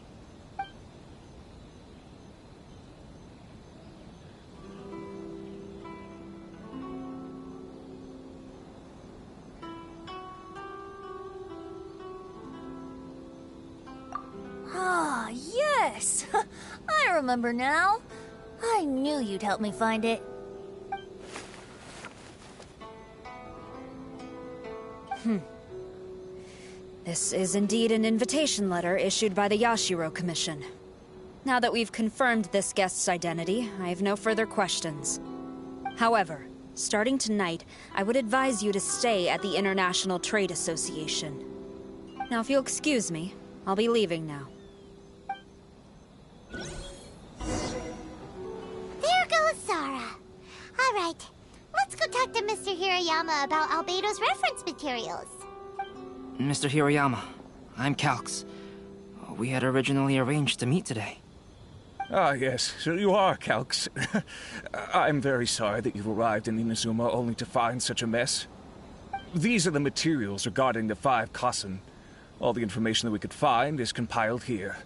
this. I remember now. I knew you'd help me find it. This is indeed an invitation letter issued by the Yashiro Commission. Now that we've confirmed this guest's identity, I have no further questions. However, starting tonight, I would advise you to stay at the International Trade Association. Now, if you'll excuse me, I'll be leaving now. There goes Sara. All right, let's go talk to Mr. Hirayama about Albedo's reference materials. Mr. Hirayama, I'm Calx. We had originally arranged to meet today. Ah, yes, so you are Calx. I'm very sorry that you've arrived in Inazuma only to find such a mess. These are the materials regarding the 5 Kassen. All the information that we could find is compiled here.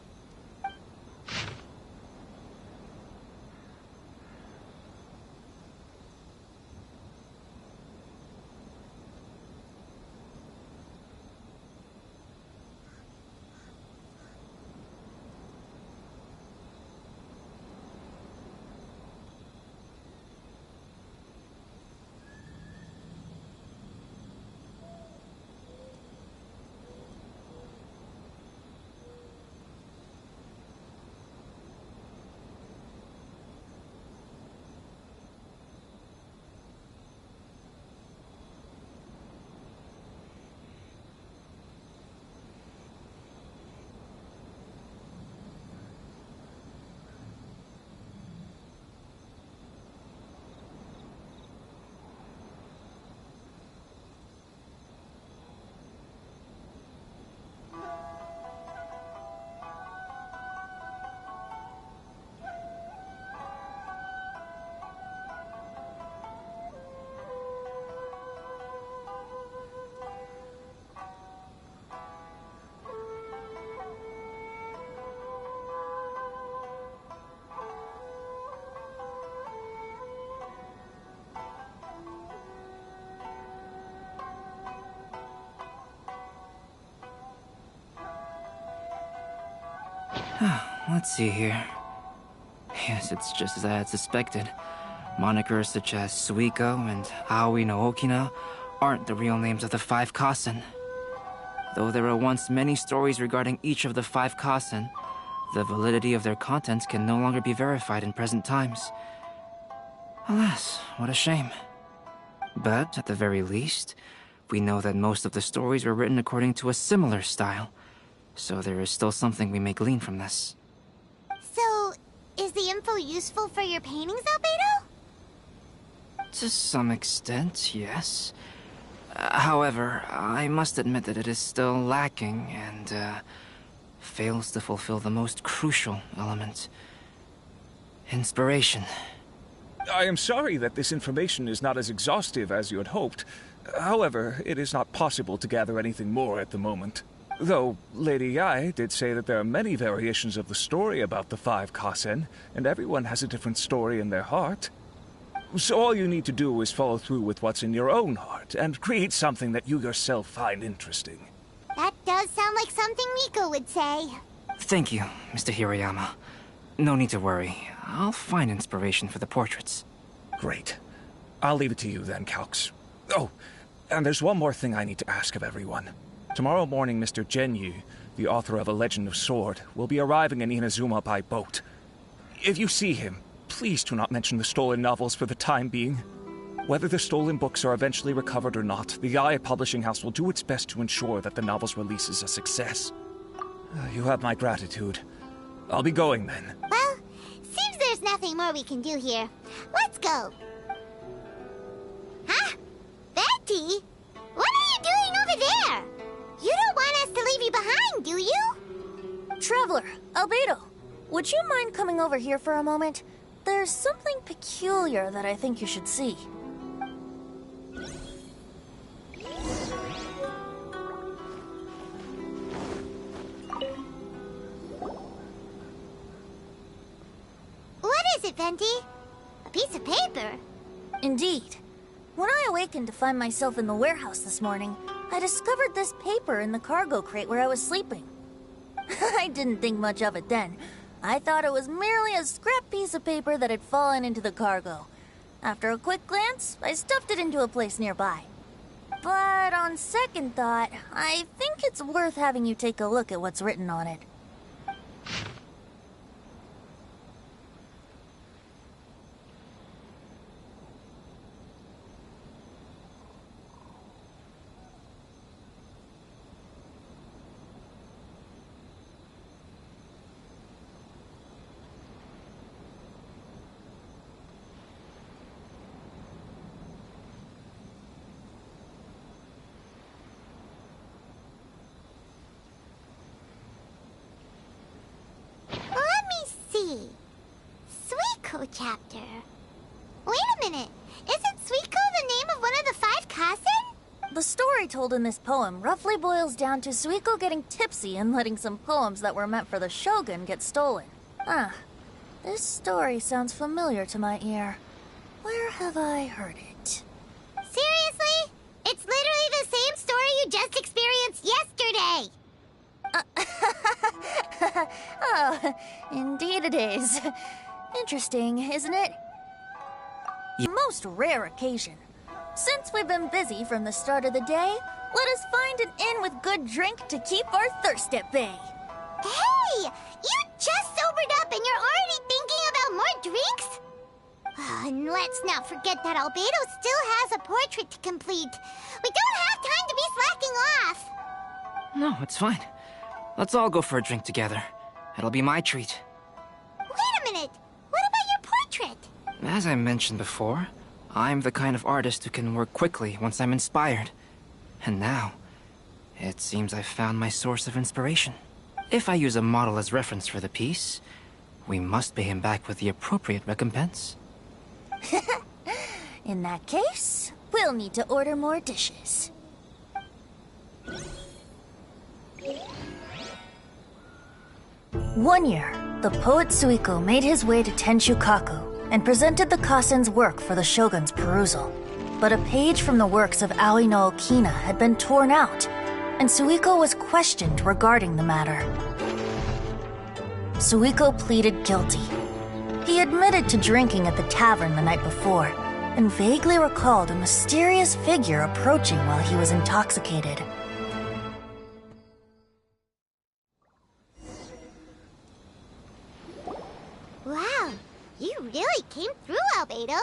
Let's see here. Yes, it's just as I had suspected. Monikers such as Suiko and Aoi no Okina aren't the real names of the 5 Kassen. Though there were once many stories regarding each of the 5 Kassen, the validity of their contents can no longer be verified in present times. Alas, what a shame. But, at the very least, we know that most of the stories were written according to a similar style, so there is still something we may glean from this. So, is the info useful for your paintings, Albedo? To some extent, yes. However, I must admit that it is still lacking and fails to fulfill the most crucial element. Inspiration. I am sorry that this information is not as exhaustive as you had hoped. However, it is not possible to gather anything more at the moment. Though, Lady Yae did say that there are many variations of the story about the 5 Kassen, and everyone has a different story in their heart. So all you need to do is follow through with what's in your own heart, and create something that you yourself find interesting. That does sound like something Miko would say. Thank you, Mr. Hirayama. No need to worry. I'll find inspiration for the portraits. Great. I'll leave it to you then, Calx. Oh, and there's one more thing I need to ask of everyone. Tomorrow morning, Mr. Genyu, the author of A Legend of Sword, will be arriving in Inazuma by boat. If you see him, please do not mention the stolen novels for the time being. Whether the stolen books are eventually recovered or not, the Yae Publishing House will do its best to ensure that the novel's release is a success. You have my gratitude. I'll be going then. Well, seems there's nothing more we can do here. Let's go. Huh? Betty? What are you doing over there? You don't want us to leave you behind, do you? Traveler, Albedo, would you mind coming over here for a moment? There's something peculiar that I think you should see. What is it, Venti? A piece of paper? Indeed. When I awakened to find myself in the warehouse this morning, I discovered this paper in the cargo crate where I was sleeping. I didn't think much of it then. I thought it was merely a scrap piece of paper that had fallen into the cargo. After a quick glance, I stuffed it into a place nearby. But on second thought, I think it's worth having you take a look at what's written on it. Suiko chapter. Wait a minute. Isn't Suiko the name of one of the 5 Kassen? The story told in this poem roughly boils down to Suiko getting tipsy and letting some poems that were meant for the Shogun get stolen. This story sounds familiar to my ear. Where have I heard it? Seriously? It's literally the same story you just experienced yesterday! Oh, indeed it is. Interesting, isn't it? Most rare occasion. Since we've been busy from the start of the day, let us find an inn with good drink to keep our thirst at bay. Hey! You just sobered up and you're already thinking about more drinks? And let's not forget that Albedo still has a portrait to complete. We don't have time to be slacking off! No, it's fine. Let's all go for a drink together. It'll be my treat. Wait a minute! What about your portrait? As I mentioned before, I'm the kind of artist who can work quickly once I'm inspired. And now, it seems I've found my source of inspiration. If I use a model as reference for the piece, we must pay him back with the appropriate recompense. In that case, we'll need to order more dishes. One year, the poet Suiko made his way to Tenshukaku and presented the Kassen's work for the Shogun's perusal. But a page from the works of Aoi no Okina had been torn out, and Suiko was questioned regarding the matter. Suiko pleaded guilty. He admitted to drinking at the tavern the night before, and vaguely recalled a mysterious figure approaching while he was intoxicated. Wow, you really came through, Albedo.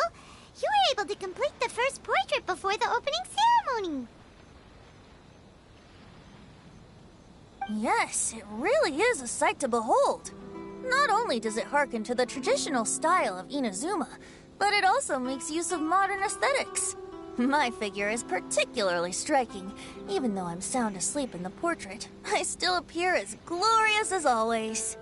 You were able to complete the first portrait before the opening ceremony. Yes, it really is a sight to behold. Not only does it harken to the traditional style of Inazuma, but it also makes use of modern aesthetics. My figure is particularly striking. Even though I'm sound asleep in the portrait, I still appear as glorious as always.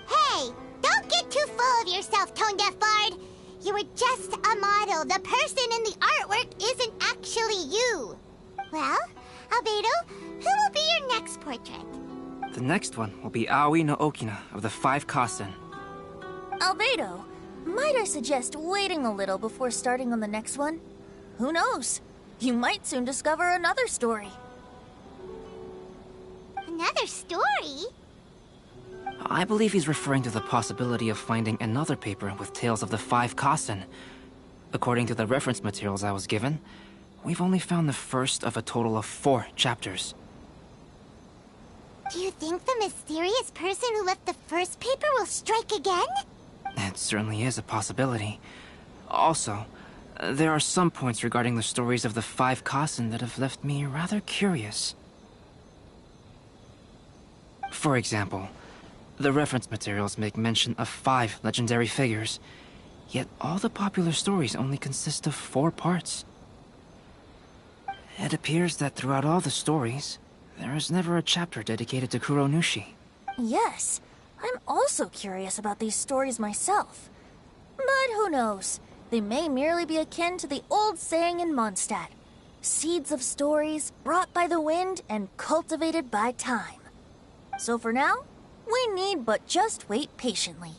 Hey, don't get too full of yourself, Tone Deaf Bard. You were just a model. The person in the artwork isn't actually you. Well, Albedo, who will be your next portrait? The next one will be Aoi no Okina of the 5 Kassen. Albedo, might I suggest waiting a little before starting on the next one? Who knows? You might soon discover another story. Another story? I believe he's referring to the possibility of finding another paper with tales of the 5 Kassen. According to the reference materials I was given, we've only found the first of a total of 4 chapters. Do you think the mysterious person who left the first paper will strike again? It certainly is a possibility. Also, there are some points regarding the stories of the 5 Kassen that have left me rather curious. For example, the reference materials make mention of 5 legendary figures, yet all the popular stories only consist of 4 parts. It appears that throughout all the stories, there is never a chapter dedicated to Kuronushi. Yes, I'm also curious about these stories myself. But who knows? They may merely be akin to the old saying in Mondstadt: seeds of stories brought by the wind and cultivated by time. So for now, we need but just wait patiently.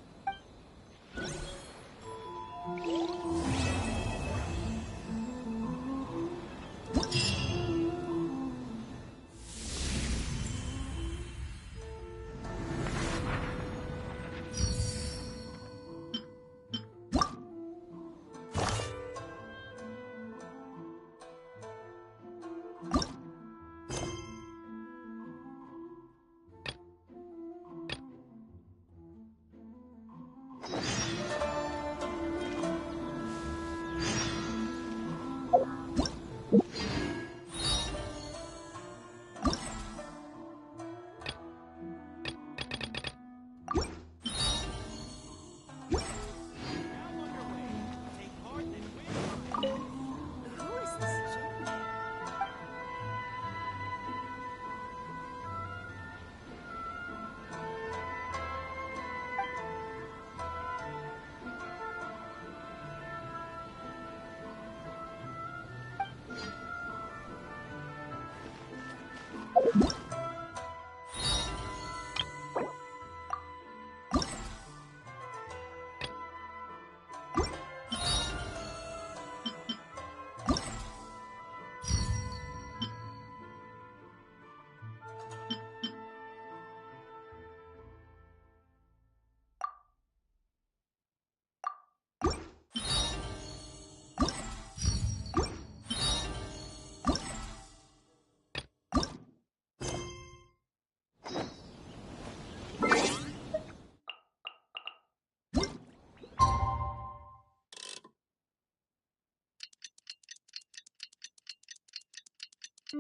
The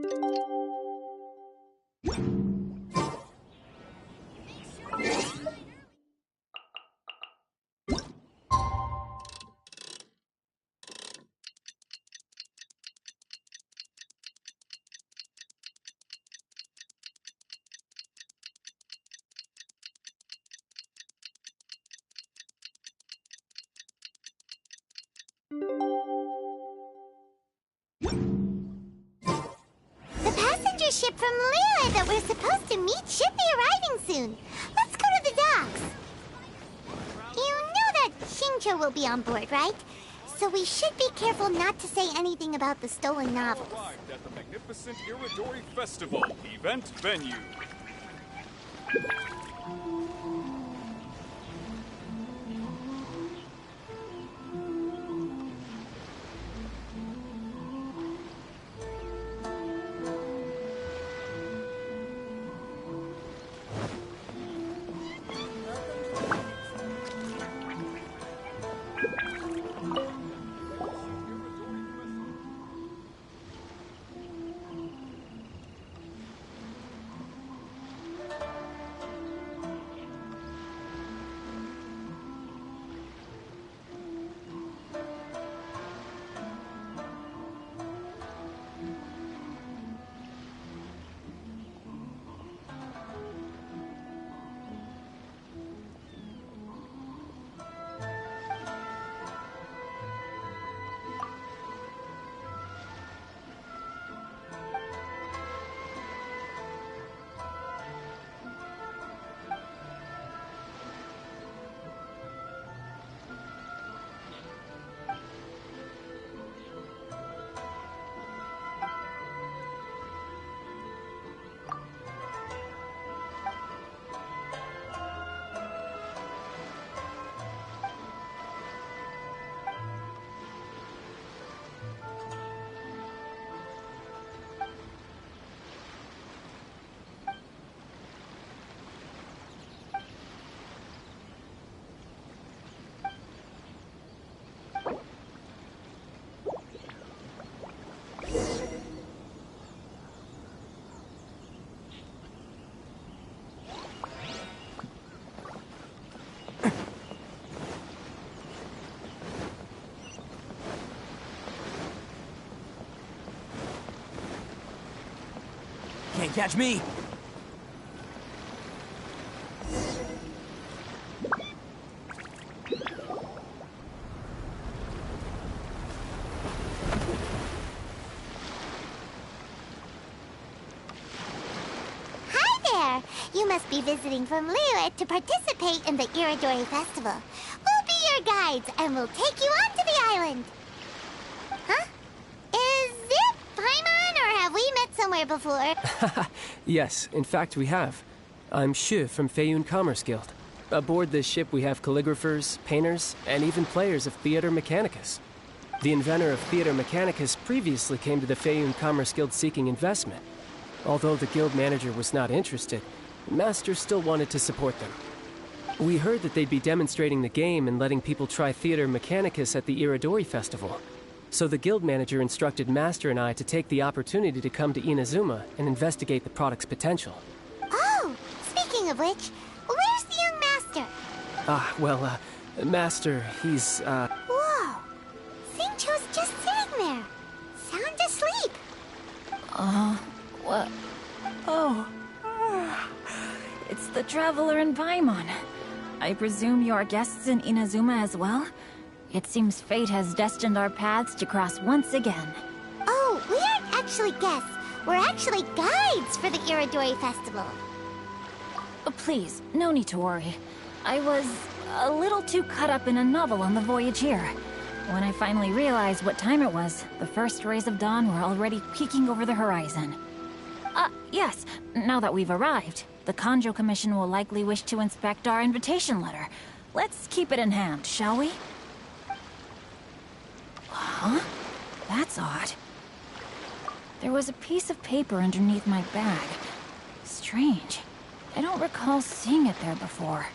passenger ship from Lyra that we're supposed to meet should be arriving soon. Let's go to the docks. You know that Xingqiu will be on board, right? So we should be careful not to say anything about the stolen novels. Arrived at the magnificent Iridori Festival event venue. Can't catch me! Hi there! You must be visiting from Liyue to participate in the Iridori Festival. We'll be your guides, and we'll take you onto the island. Huh? Is it Paimon, or have we met somewhere before? Yes, in fact we have. I'm Shu from Feiyun Commerce Guild. Aboard this ship we have calligraphers, painters, and even players of Theater Mechanicus. The inventor of Theater Mechanicus previously came to the Feiyun Commerce Guild seeking investment. Although the guild manager was not interested, the master still wanted to support them. We heard that they'd be demonstrating the game and letting people try Theater Mechanicus at the Iridori Festival. So the guild manager instructed Master and I to take the opportunity to come to Inazuma and investigate the product's potential. Oh, speaking of which, where's the young master? Master, he's, Whoa! Xingqiu's just sitting there, sound asleep. What? Oh. It's the Traveler and Paimon. I presume you are guests in Inazuma as well? It seems fate has destined our paths to cross once again. Oh, we aren't actually guests. We're actually guides for the Iridori Festival. Please, no need to worry. I was a little too caught up in a novel on the voyage here. When I finally realized what time it was, the first rays of dawn were already peeking over the horizon. Yes, now that we've arrived, the Kanjo Commission will likely wish to inspect our invitation letter. Let's keep it in hand, shall we? Huh? That's odd. There was a piece of paper underneath my bag. Strange. I don't recall seeing it there before.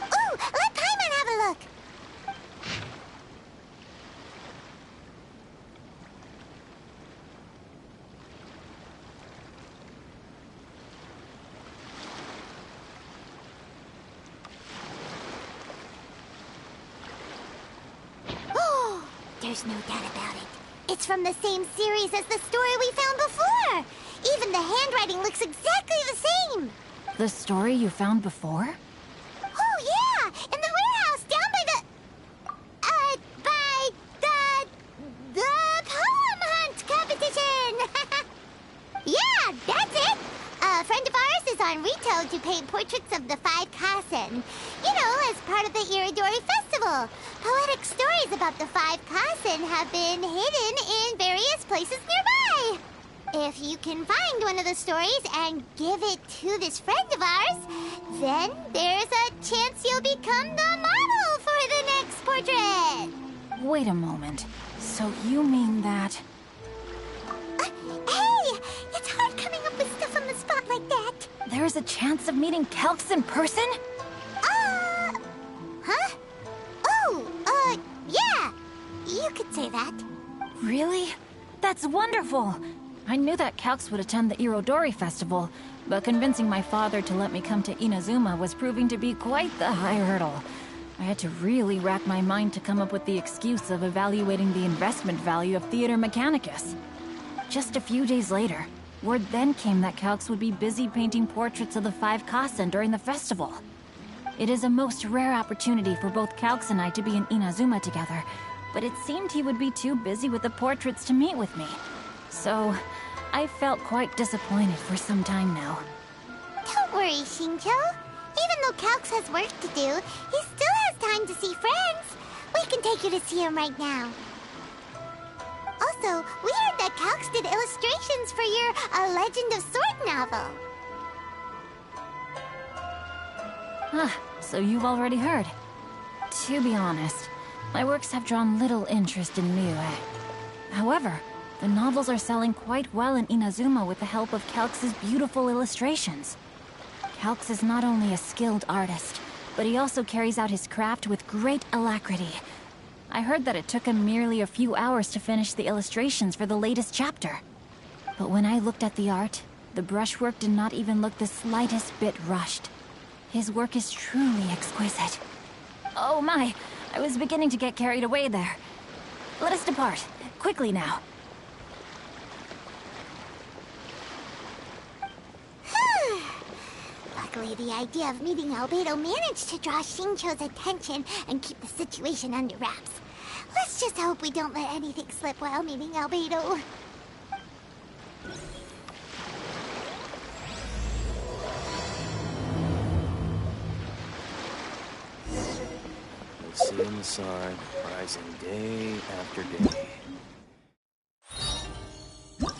Ooh, let Paimon have a look! There's no doubt about it. It's from the same series as the story we found before. Even the handwriting looks exactly the same. The story you found before? Oh, yeah! In the warehouse down by the poem hunt competition! Yeah, that's it! A friend of ours is on Rito to paint portraits of the Five Kasen. You know, as part of the Irodori Festival. Poetic stories about the Five Kasen have been hidden in various places nearby. If you can find one of the stories and give it to this friend of ours, then there's a chance you'll become the model for the next portrait. Wait a moment. So you mean that... Hey! It's hard coming up with stuff on the spot like that. There's a chance of meeting Calx in person? Huh? Yeah. You could say that. Really? That's wonderful! I knew that Calx would attend the Irodori Festival, but convincing my father to let me come to Inazuma was proving to be quite the high hurdle. I had to really rack my mind to come up with the excuse of evaluating the investment value of Theater Mechanicus. Just a few days later, word then came that Calx would be busy painting portraits of the Five Kasen during the festival. It is a most rare opportunity for both Calx and I to be in Inazuma together, but it seemed he would be too busy with the portraits to meet with me. So, I felt quite disappointed for some time now. Don't worry, Shincho. Even though Calx has work to do, he still has time to see friends. We can take you to see him right now. Also, we heard that Calx did illustrations for your A Legend of Sword novel. So you've already heard. To be honest, my works have drawn little interest in Miue. However, the novels are selling quite well in Inazuma with the help of Calx's beautiful illustrations. Calx is not only a skilled artist, but he also carries out his craft with great alacrity. I heard that it took him merely a few hours to finish the illustrations for the latest chapter. But when I looked at the art, the brushwork did not even look the slightest bit rushed. His work is truly exquisite. Oh my, I was beginning to get carried away there. Let us depart, quickly now. Luckily, the idea of meeting Albedo managed to draw Shincho's attention and keep the situation under wraps. Let's just hope we don't let anything slip while meeting Albedo. We see in the sun, rising day after day. What?